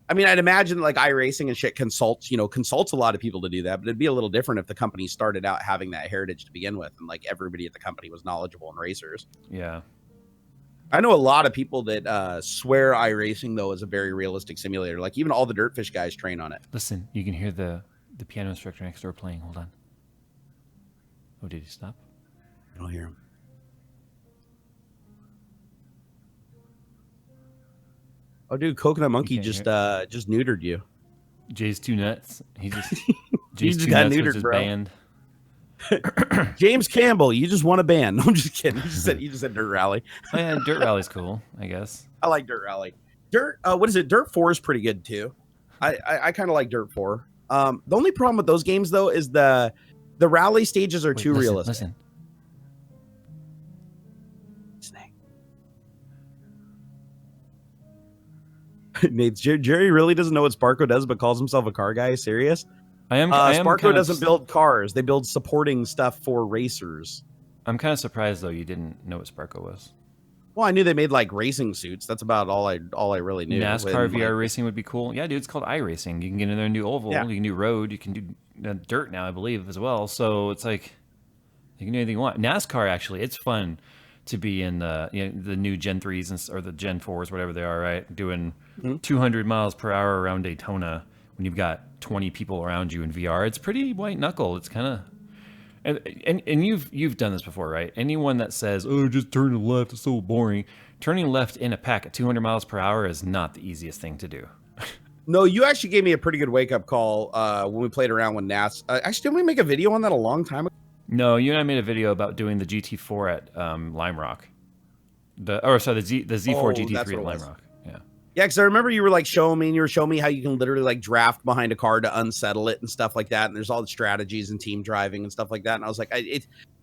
I mean, I'd imagine like iRacing and shit consults a lot of people to do that, but it'd be a little different if the company started out having that heritage to begin with, and like everybody at the company was knowledgeable in racers. Yeah. I know a lot of people that swear iRacing though is a very realistic simulator. Like even all the Dirtfish guys train on it. Listen, you can hear the piano instructor next door playing. Hold on. Oh, did he stop? I don't hear him. Oh, dude, Coconut Monkey just neutered you. JayzTwoCents. He just He just got neutered, his bro. band. James Campbell, you just won a band. No, I'm just kidding. You just said Dirt Rally. Oh, yeah, Dirt Rally's cool, I guess. I like Dirt Rally. What is it? Dirt 4 is pretty good too. I kind of like Dirt 4. The only problem with those games though is the rally stages are too realistic. Listen. Nate, Jerry really doesn't know what Sparko does, but calls himself a car guy. Serious? I am Sparko doesn't build cars; they build supporting stuff for racers. I'm kind of surprised though you didn't know what Sparko was. Well, I knew they made like racing suits. That's about all I really knew. NASCAR VR racing would be cool. Yeah, dude, it's called iRacing. You can get in there and do oval. Yeah. You can do road. You can do dirt now, I believe, as well. So it's like you can do anything you want. NASCAR actually, it's fun to be in the new Gen 3s or the Gen 4s, whatever they are, right? Doing 200 miles per hour around Daytona when you've got 20 people around you in VR. It's pretty white knuckle. It's kind of and you've done this before, right? Anyone that says, "Oh, just turn to the left, it's so boring." Turning left in a pack at 200 miles per hour is not the easiest thing to do. No, you actually gave me a pretty good wake up call when we played around with NAS. Actually, didn't we make a video on that a long time ago? No, you and I made a video about doing the GT4 at Lime Rock. The Z4 GT3 at Lime Rock. Yeah, because I remember you were like showing me how you can literally like draft behind a car to unsettle it and stuff like that. And there's all the strategies and team driving and stuff like that. And I was like, to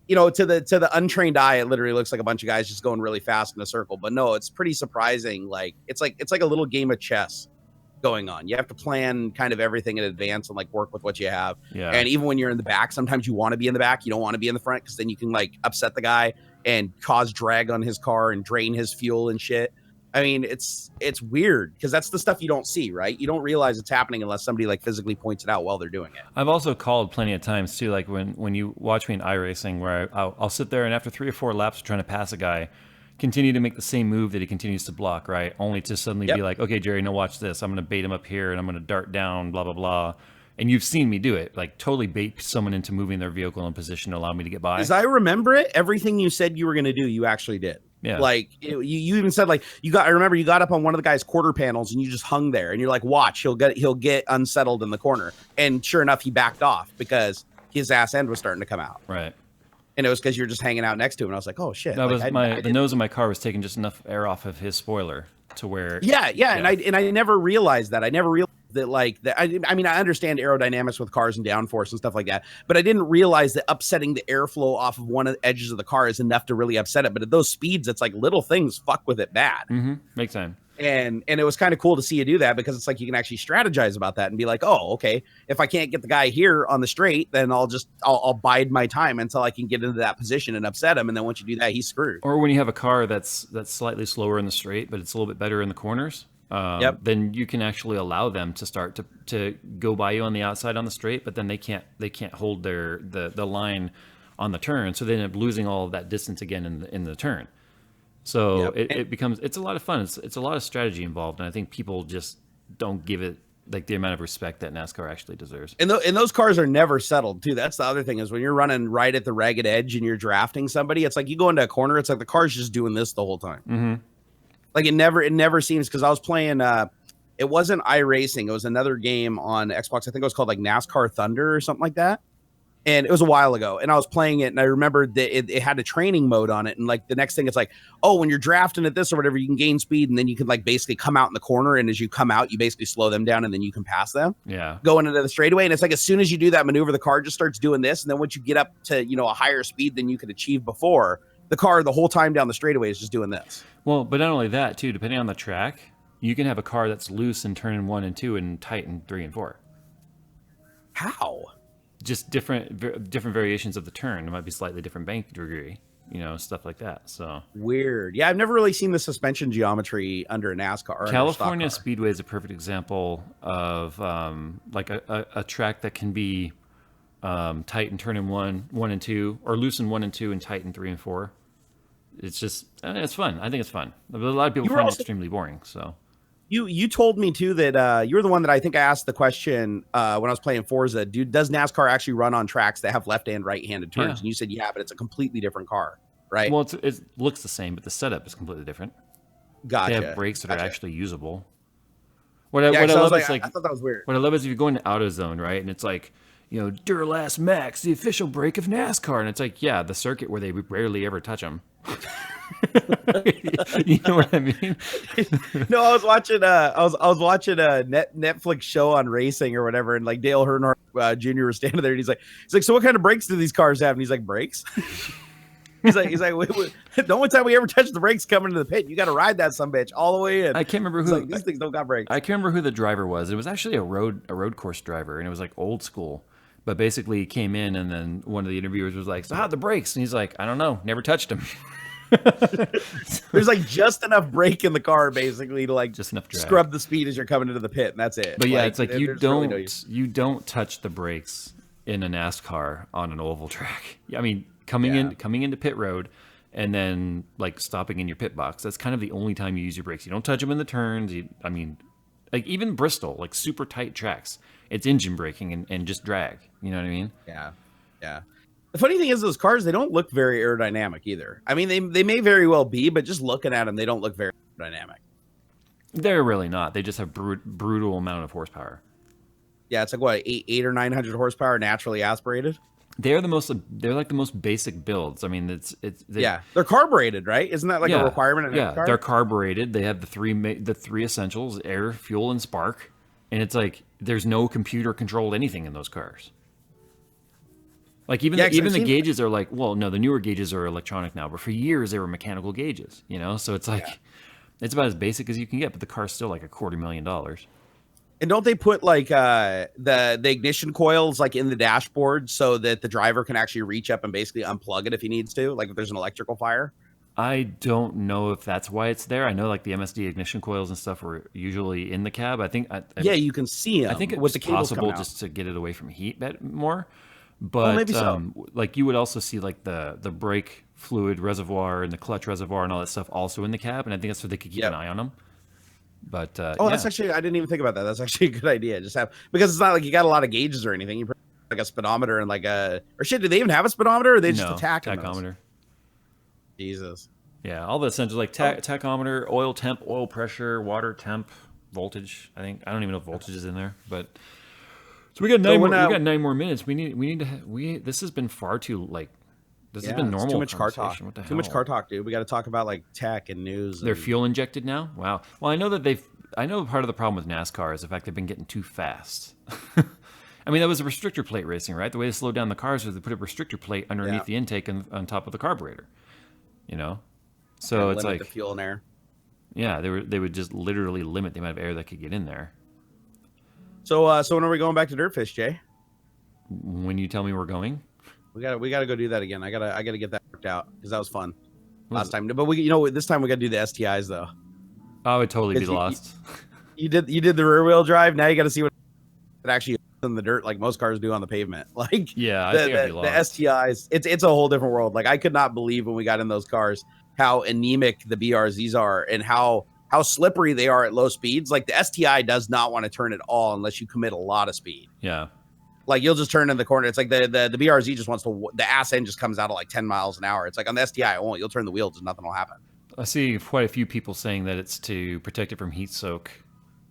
the untrained eye, it literally looks like a bunch of guys just going really fast in a circle. But no, it's pretty surprising. Like it's like a little game of chess going on. You have to plan kind of everything in advance and like work with what you have. Yeah. And even when you're in the back, sometimes you want to be in the back. You don't want to be in the front because then you can like upset the guy and cause drag on his car and drain his fuel and shit. I mean, it's weird because that's the stuff you don't see, right? You don't realize it's happening unless somebody like physically points it out while they're doing it. I've also called plenty of times too, like when you watch me in iRacing, where I'll sit there and after 3 or 4 laps of trying to pass a guy, continue to make the same move that he continues to block, right? Only to suddenly be like, okay, Jerry, no, watch this. I'm going to bait him up here and I'm going to dart down, blah, blah, blah. And you've seen me do it, like totally bait someone into moving their vehicle in position to allow me to get by. As I remember it, everything you said you were going to do, you actually did. Yeah. Like you even said like I remember you got up on one of the guy's quarter panels and you just hung there and you're like, watch, he'll get unsettled in the corner. And sure enough, he backed off because his ass end was starting to come out. Right. And it was because you're just hanging out next to him. And I was like, oh shit. That like, was the nose of my car was taking just enough air off of his spoiler to where. Yeah. And I never realized that. I never realized that like that. I mean, I understand aerodynamics with cars and downforce and stuff like that, but I didn't realize that upsetting the airflow off of one of the edges of the car is enough to really upset it. But at those speeds, it's like little things fuck with it bad. Mm-hmm. Makes sense. And it was kind of cool to see you do that because it's like you can actually strategize about that and be like, oh, okay, if I can't get the guy here on the straight, then I'll bide my time until I can get into that position and upset him. And then once you do that, he's screwed. Or when you have a car that's slightly slower in the straight, but it's a little bit better in the corners. Then you can actually allow them to start to go by you on the outside on the straight, but then they can't hold the line on the turn, so they end up losing all of that distance again in the turn. So it's a lot of fun. It's a lot of strategy involved, and I think people just don't give it like the amount of respect that NASCAR actually deserves. And those cars are never settled too. That's the other thing is when you're running right at the ragged edge and you're drafting somebody, it's like you go into a corner, it's like the car's just doing this the whole time. Mm-hmm. Like it never seems, because I was playing it wasn't iRacing, it was another game on Xbox. I think it was called like NASCAR Thunder or something like that. And it was a while ago, and I was playing it, and I remember that it had a training mode on it. And like the next thing, it's like, oh, when you're drafting at this or whatever, you can gain speed, and then you can like basically come out in the corner, and as you come out, you basically slow them down, and then you can pass them. Yeah, going into the straightaway. And it's like as soon as you do that maneuver, the car just starts doing this, and then once you get up to a higher speed than you could achieve before, the car the whole time down the straightaway is just doing this. Well, but not only that too, depending on the track, you can have a car that's loose in turn 1 and 2 and tight in 3 and 4. How? Just different variations of the turn. It might be slightly different bank degree. stuff like that. So weird. Yeah, I've never really seen the suspension geometry under a NASCAR. Or California Speedway is a perfect example of like a track that can be tight and turn in 1 and 2, or loose in 1 and 2 and tight in 3 and 4. It's just it's fun. I think it's fun. But a lot of people find it extremely boring. So you told me too that you're the one that I think I asked the question when I was playing Forza. Dude, does NASCAR actually run on tracks that have left and right-handed turns? Yeah. And you said but it's a completely different car, right? Well, it looks the same, but the setup is completely different. Gotcha. They have brakes that are actually usable. I thought that was weird. What I love is if you go into AutoZone, right, and it's like, Duralast Max, the official brake of NASCAR, and it's like, yeah, the circuit where they rarely ever touch them. You know what I mean? No, I was watching a Netflix show on racing or whatever, and like Dale Earnhardt Jr. was standing there, and he's like, so what kind of brakes do these cars have? And he's like, brakes. He's like, the only time we ever touch the brakes coming to the pit, you got to ride that sumbitch all the way in. I can't remember who these things don't got brakes. I can't remember who the driver was. It was actually a road course driver, and it was like old school. But basically, he came in, and then one of the interviewers was like, "So how'd the brakes?" And he's like, "I don't know, never touched them." There's like just enough brake in the car, basically, to like just enough drag. Scrub the speed as you're coming into the pit, and that's it. But yeah, it's like you don't touch the brakes in a NASCAR on an oval track. I mean, coming into pit road, and then like stopping in your pit box. That's kind of the only time you use your brakes. You don't touch them in the turns. Like even Bristol, like super tight tracks, it's engine braking and just drag. You know what I mean? Yeah. The funny thing is, those cars, they don't look very aerodynamic either. I mean, they may very well be, but just looking at them, they don't look very aerodynamic. They're really not. They just have brutal amount of horsepower. Yeah, it's like what, 800 or 900 horsepower naturally aspirated. They're like the most basic builds. I mean, they're carbureted, right? Isn't that like a requirement? Yeah, they're carbureted. They have the three essentials: air, fuel, and spark. And it's like there's no computer controlled anything in those cars. Like even the gauges are like, well, no, the newer gauges are electronic now, but for years they were mechanical gauges. So it's like it's about as basic as you can get, but the car's still like $250,000. And don't they put like the ignition coils like in the dashboard so that the driver can actually reach up and basically unplug it if he needs to, like if there's an electrical fire? I don't know if that's why it's there. I know like the MSD ignition coils and stuff were usually in the cab. I think you can see them. I think it was possible just to get it away from heat more. But well, maybe so. Like you would also see like the brake fluid reservoir and the clutch reservoir and all that stuff also in the cab, and I think that's so they could keep an eye on them. But that's actually, I didn't even think about that. That's actually a good idea. Just have, because it's not like you got a lot of gauges or anything. You put like a speedometer and like do they even have a speedometer, or they just tachometer? Jesus. Yeah, all the essentials like tachometer, oil temp, oil pressure, water temp, voltage. I don't even know if voltage is in there, but so we got 9 more minutes. This has been far too this has been normal. Too much car talk. What the hell? Too much car talk, dude. We got to talk about like tech and news. They're fuel injected now. Wow. Well, I know part of the problem with NASCAR is the fact they've been getting too fast. I mean, that was a restrictor plate racing, right? The way to slow down the cars was to put a restrictor plate underneath the intake on top of the carburetor. So it's like the fuel and air. Yeah, they would just literally limit the amount of air that could get in there. So when are we going back to Dirtfish, Jay? When you tell me we're going, we gotta go do that again. I gotta get that worked out because that was fun last time. But this time we gotta do the STIs though. I would totally be lost. You did the rear wheel drive. Now you got to see what it actually is in the dirt, like most cars do on the pavement. Like I think I'd be lost. The STIs, it's a whole different world. Like I could not believe when we got in those cars how anemic the BRZs are and how slippery they are at low speeds. Like the STI does not want to turn at all unless you commit a lot of speed. Yeah. Like you'll just turn in the corner. It's like the BRZ just wants to, the ass end just comes out at like 10 miles an hour. It's like on the STI, it won't. You'll turn the wheel, just nothing will happen. I see quite a few people saying that it's to protect it from heat soak,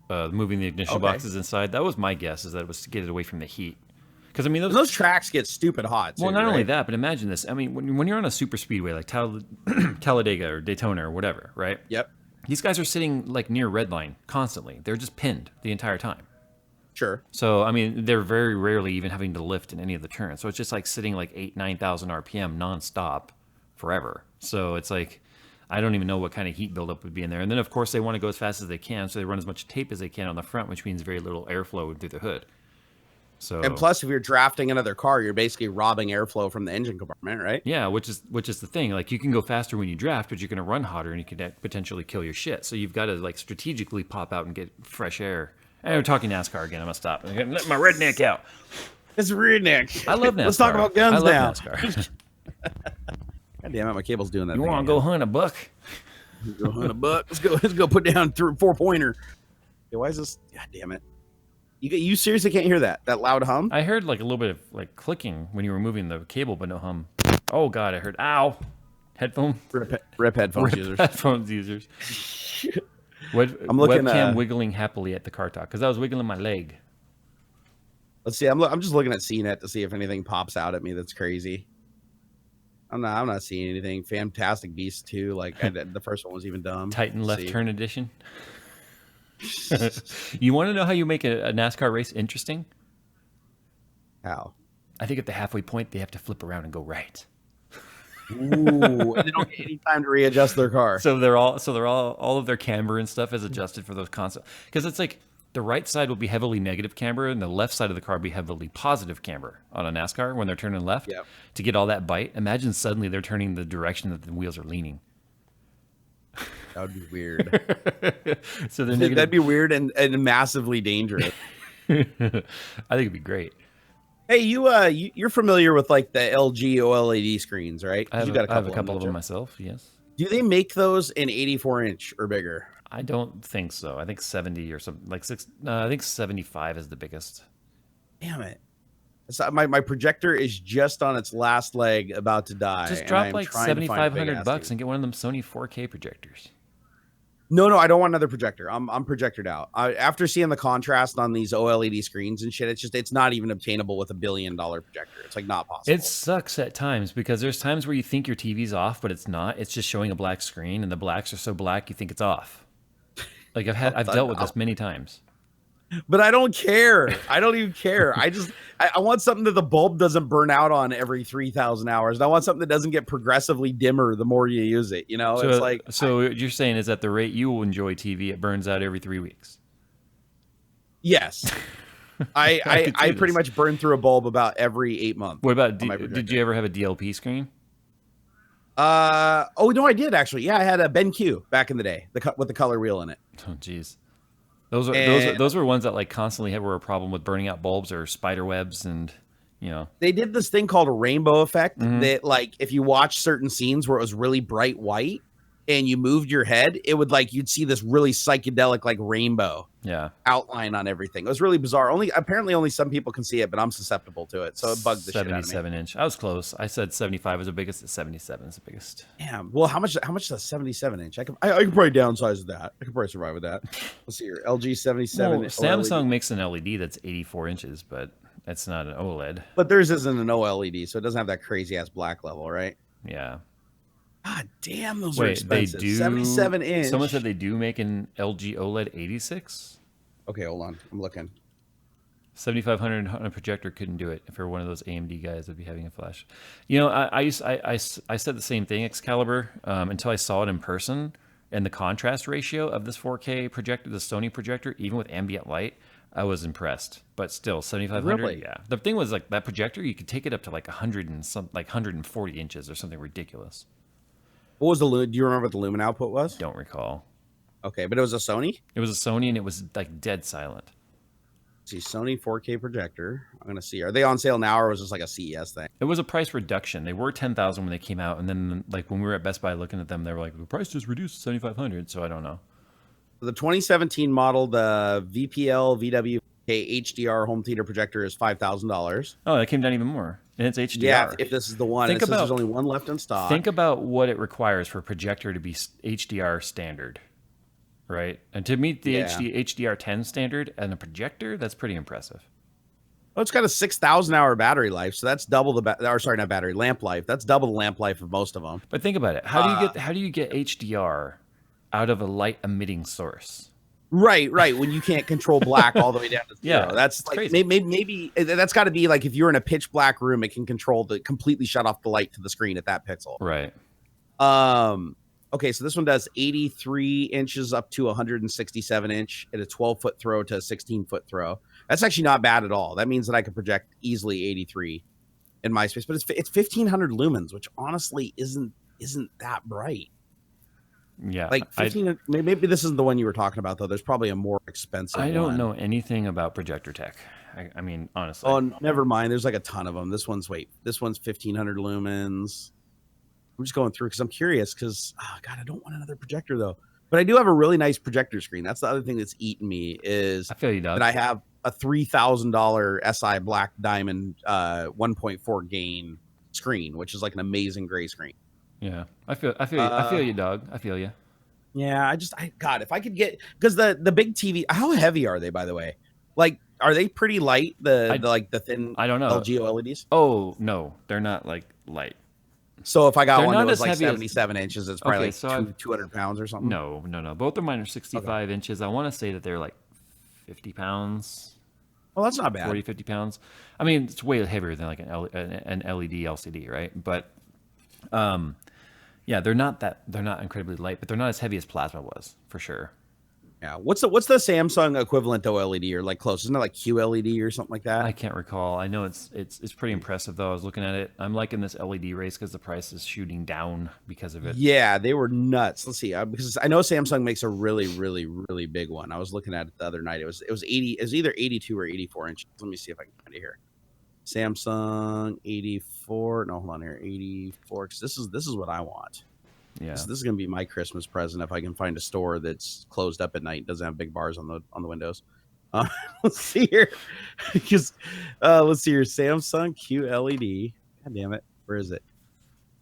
moving the ignition boxes inside. That was my guess, is that it was to get it away from the heat. Because I mean, those tracks get stupid hot. Well, not only that, but imagine this. I mean, when you're on a super speedway like Talladega or Daytona or whatever, right? Yep. These guys are sitting like near red line constantly. They're just pinned the entire time. Sure. So I mean, they're very rarely even having to lift in any of the turns. So it's just like sitting like 8,000-9,000 RPM nonstop forever. So it's like, I don't even know what kind of heat buildup would be in there. And then of course they want to go as fast as they can, so they run as much tape as they can on the front, which means very little airflow through the hood. So and plus, if you're drafting another car, you're basically robbing airflow from the engine compartment, right? yeah, which is the thing. Like you can go faster when you draft, but you're going to run hotter and you could potentially kill your shit. So you've got to like strategically pop out and get fresh air. And we're talking NASCAR again. I'm gonna stop. I'm gonna let my redneck out. It's redneck. I love NASCAR. Let's talk about guns now. NASCAR. God damn it, my cable's doing that. You want to go hunt a buck? Go hunt a buck. Let's go put down 4-pointer. Yeah, why is this? God damn it. You seriously can't hear that loud hum? I heard like a little bit of like clicking when you were moving the cable, but no hum. Oh god, I heard ow. Headphone. Rip headphones users. Headphones users. I'm looking webcam wiggling happily at the car talk because I was wiggling my leg. Let's see. I'm just looking at CNET to see if anything pops out at me that's crazy. I'm not seeing anything. Fantastic Beasts 2, like the first one was even dumb. Titan Left Turn Edition. You want to know how you make a NASCAR race interesting? How? I think at the halfway point they have to flip around and go right. Ooh, and they don't get any time to readjust their car. So they're all of their camber and stuff is adjusted for those concepts because it's like the right side will be heavily negative camber and the left side of the car will be heavily positive camber on a NASCAR when they're turning left. Yep. To get all that bite. Imagine suddenly they're turning the direction that the wheels are leaning. That would be weird. So that'd be weird and massively dangerous. I think it'd be great. Hey, you're familiar with like the LG OLED screens, right? I have a couple of them myself. Yes. Do they make those in 84-inch or bigger? I don't think so. I think 70 or something like six. I think 75 is the biggest. Damn it! So my projector is just on its last leg, about to die. Just drop like $7,500 and get one of them Sony 4K projectors. No, I don't want another projector. I'm projectored out. After seeing the contrast on these OLED screens and shit, it's not even obtainable with $1 billion projector. It's like not possible. It sucks at times because there's times where you think your TV's off, but it's not. It's just showing a black screen, and the blacks are so black you think it's off. Like I've dealt with this many times. But I don't care. I don't even care. I want something that the bulb doesn't burn out on every 3,000 hours. And I want something that doesn't get progressively dimmer the more you use it. You know, it's like. So what you're saying is at the rate you will enjoy TV, it burns out every 3 weeks. Yes. I pretty much burn through a bulb about every 8 months. What about, did you ever have a DLP screen? Oh no, I did actually. Yeah, I had a BenQ back in the day, with the color wheel in it. Oh, geez. Those were ones that like constantly were a problem with burning out bulbs or spider webs, and you know they did this thing called a rainbow effect that like if you watch certain scenes where it was really bright white and you moved your head, it would like you'd see this really psychedelic like rainbow outline on everything. It was really bizarre. Apparently only some people can see it, but I'm susceptible to it, so it bugged the shit out of me. 77-inch. I was close. I said 75 was the biggest. 77 is the biggest. Damn. Well, how much is a 77-inch? I could probably downsize that. I could probably survive with that. Let's see here. LG 77. Well, Samsung makes an LED that's 84 inches, but that's not an OLED. But theirs isn't an OLED, so it doesn't have that crazy ass black level, right? Yeah. God damn, those are expensive. They do. 77-inch. Someone said they do make an LG OLED 86. Okay, hold on. I'm looking. 7,500 on a projector couldn't do it. If you're one of those AMD guys, would be having a flash. You know, I said the same thing, Excalibur, until I saw it in person, and the contrast ratio of this 4K projector, the Sony projector, even with ambient light, I was impressed. But still, 7,500. Really? Yeah. The thing was like that projector, you could take it up to like 140 inches or something ridiculous. What was do you remember what the lumen output was? Don't recall. Okay, but it was a Sony? It was a Sony, and it was like dead silent. Let's see, Sony 4K projector. I'm going to see. Are they on sale now, or was this like a CES thing? It was a price reduction. They were $10,000 when they came out, and then like when we were at Best Buy looking at them, they were like, the price just reduced to $7,500, so I don't know. The 2017 model, the VPL VW HDR home theater projector is $5,000. Oh, that came down even more. And it's HDR. Yeah, if this is the one. It says there's only one left in stock. Think about what it requires for a projector to be HDR standard, right? And to meet the HDR10 standard and a projector, that's pretty impressive. Well, it's got a 6,000 hour battery life, so that's double the lamp life. That's double the lamp life of most of them. But think about it. How do you get HDR out of a light emitting source? Right. When you can't control black all the way down to zero. That's like crazy. Maybe that's got to be like if you're in a pitch black room, it can completely shut off the light to the screen at that pixel. Right. Okay, so this one does 83 inches up to 167 inch at a 12-foot throw to a 16-foot throw. That's actually not bad at all. That means that I could project easily 83 in my space, but it's 1500 lumens, which honestly isn't that bright. Yeah, like 15. Maybe this isn't the one you were talking about though. There's probably a more expensive. I don't know anything about projector tech. I mean, honestly. Oh, never mind. There's like a ton of them. This one's 1500 lumens. I'm just going through because I'm curious. Because God, I don't want another projector though. But I do have a really nice projector screen. That's the other thing that's eating me is I feel you, Doug. That I have a $3,000 SI Black Diamond 1.4 gain screen, which is like an amazing gray screen. Yeah, I feel you, Doug. I feel you. Yeah, God, if I could get because the big TV, how heavy are they, by the way? Like, are they pretty light? The thin I don't know LG OLEDs. Oh no, they're not like light. So if I got one that was like 77 inches, it's probably so 200 pounds or something. No. Both of mine are 65 inches. I want to say that they're like 50 pounds. Well, that's not bad. 40, 50 pounds. I mean, it's way heavier than like an LED LCD, right? But yeah, they're not incredibly light, but they're not as heavy as plasma was for sure. Yeah. What's the Samsung equivalent to OLED or like close? Isn't it like QLED or something like that? I can't recall. I know it's pretty impressive though. I was looking at it. I'm liking this LED race because the price is shooting down because of it. Yeah, they were nuts. Let's see, because I know Samsung makes a really, really, really big one. I was looking at it the other night. It was 80. It was either 82 or 84 inches. Let me see if I can find it here. Samsung 84. No, hold on here. 84. Because this is what I want. Yeah, this is gonna be my Christmas present if I can find a store that's closed up at night and doesn't have big bars on the windows. Let's see here, because let's see here, Samsung QLED. God damn it, where is it?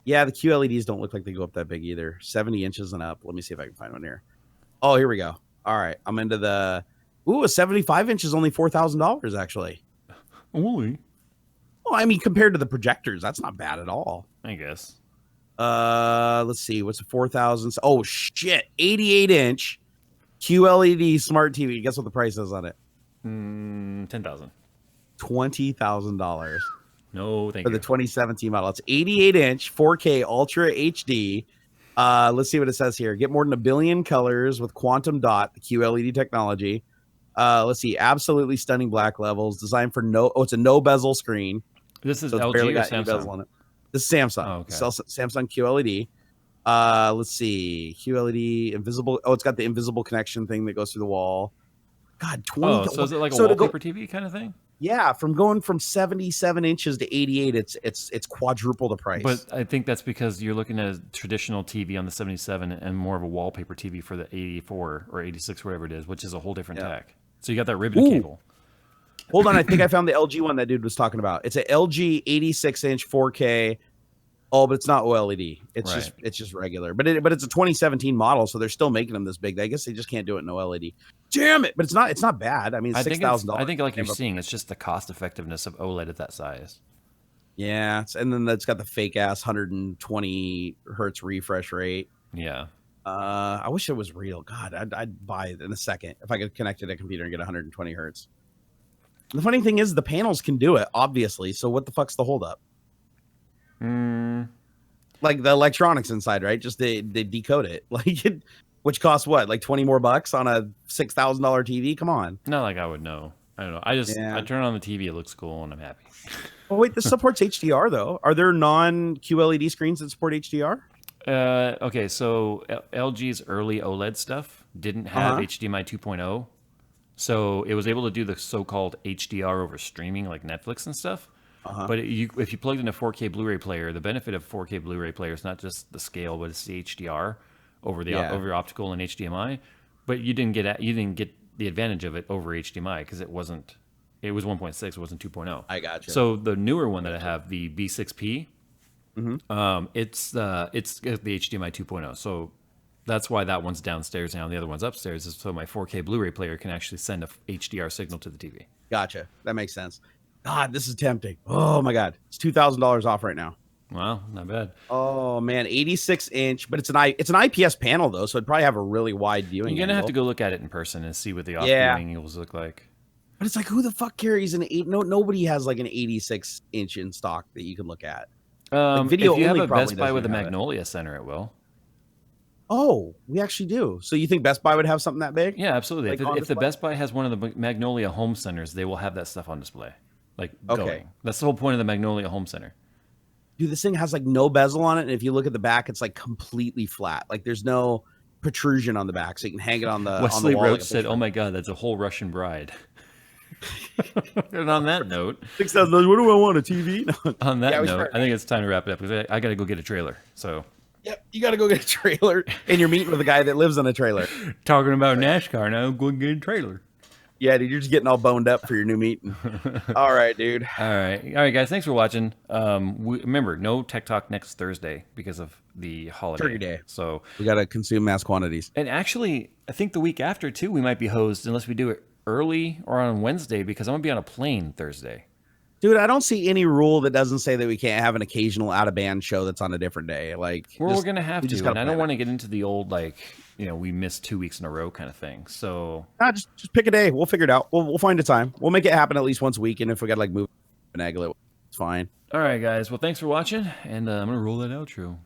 Yeah, the QLEDs don't look like they go up that big either. 70 inches and up. Let me see if I can find one here. Oh, here we go. All right, I'm into the. A 75 inches, only $4,000 actually. Only. Well, I mean, compared to the projectors, that's not bad at all. I guess. Let's see. What's the 4,000? Oh shit! 88-inch QLED smart TV. Guess what the price is on it? $10,000. $20,000. No, thank you. For the 2017 model. It's 88-inch 4K Ultra HD. Let's see what it says here. Get more than 1 billion colors with quantum dot, the QLED technology. Let's see. Absolutely stunning black levels. Designed for it's a no bezel screen. This is LG or Samsung? On it. This is Samsung. Oh, okay. Samsung QLED. Let's see. QLED invisible. Oh, it's got the invisible connection thing that goes through the wall. God, 20. Oh, so is it like a wallpaper TV kind of thing? Yeah, going from 77 inches to 88, it's quadruple the price. But I think that's because you're looking at a traditional TV on the 77 and more of a wallpaper TV for the 84 or 86, whatever it is, which is a whole different tech. So you got that ribbon cable. Hold on, I think I found the LG one that dude was talking about. It's a LG 86-inch 4K. Oh, but it's not OLED. It's just regular. But it's a 2017 model, so they're still making them this big. I guess they just can't do it in OLED. Damn it! But it's not bad. I mean, $6,000. I think like you're seeing, it's just the cost effectiveness of OLED at that size. Yeah, and then that's got the fake ass 120 hertz refresh rate. Yeah. I wish it was real. God, I'd buy it in a second if I could connect it to a computer and get 120 hertz. The funny thing is the panels can do it, obviously. So what the fuck's the holdup? Like the electronics inside, right? Just they decode it, which costs what, like 20 more bucks on a $6,000 TV? Come on. Not like I would know. I don't know. I turn on the TV, it looks cool, and I'm happy. Oh wait, this supports HDR though. Are there non QLED screens that support HDR? Okay, so LG's early OLED stuff didn't have HDMI 2.0. So it was able to do the so-called HDR over streaming like Netflix and stuff. But if you plugged in a 4K Blu-ray player, the benefit of 4K Blu-ray player is not just the scale, but it's the HDR over over optical and HDMI. But you didn't get the advantage of it over HDMI because it was 1.6, it wasn't 2.0. I got you. So the newer one that I have, the B6P, it's the HDMI 2.0. So that's why that one's downstairs now and the other one's upstairs, is so my 4K Blu-ray player can actually send a HDR signal to the TV. Gotcha. That makes sense. God, this is tempting. Oh my God, it's $2,000 off right now. Wow, not bad. Oh man, 86-inch, but it's an IPS panel though, so it'd probably have a really wide viewing angle. You're gonna have to go look at it in person and see what the off viewing angles look like. But it's like, who the fuck carries an 8? Nobody has like an 86-inch in stock that you can look at. Like video if you have a Best Buy with a Magnolia Center, it will. Oh, we actually do. So you think Best Buy would have something that big? Yeah, absolutely. Like If the Best Buy has one of the Magnolia Home Centers, they will have that stuff on display. Like going. That's the whole point of the Magnolia Home Center. Dude, this thing has like no bezel on it, and if you look at the back, it's like completely flat. Like there's no protrusion on the back, so you can hang it on the. Wesley on the wall Roach said, "Oh my God, that's a whole Russian bride." And on that note, $6,000. What do I want? A TV? On that note, I think it's time to wrap it up because I got to go get a trailer. So. Yep, you got to go get a trailer, and you're meeting with a guy that lives on a trailer. Talking about NASCAR now, go get a trailer. Yeah, dude, you're just getting all boned up for your new meeting. All right, dude. All right, guys. Thanks for watching. Remember, no Tech Talk next Thursday because of the holiday. Turkey Day. So we got to consume mass quantities. And actually, I think the week after too, we might be hosed unless we do it early or on Wednesday because I'm gonna be on a plane Thursday. Dude, I don't see any rule that doesn't say that we can't have an occasional out of band show that's on a different day. Like we're gonna have to, and I don't want to get into the old we missed 2 weeks in a row kind of thing. So just pick a day. We'll figure it out. We'll find a time. We'll make it happen at least once a week. And if we got to move and angle it, it's fine. All right, guys. Well, thanks for watching, and I'm gonna roll that outro.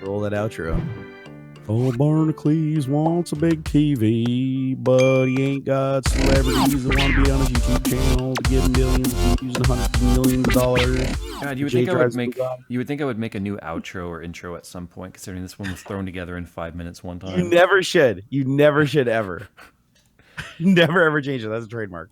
Roll that outro. Oh, Barnacles wants a big TV, but he ain't got celebrities that want to be on his YouTube channel to give him millions of views and hundreds of millions of dollars. God, you would think I would make a new outro or intro at some point, considering this one was thrown together in 5 minutes one time. You never should. You never should ever. Never ever change it. That's a trademark.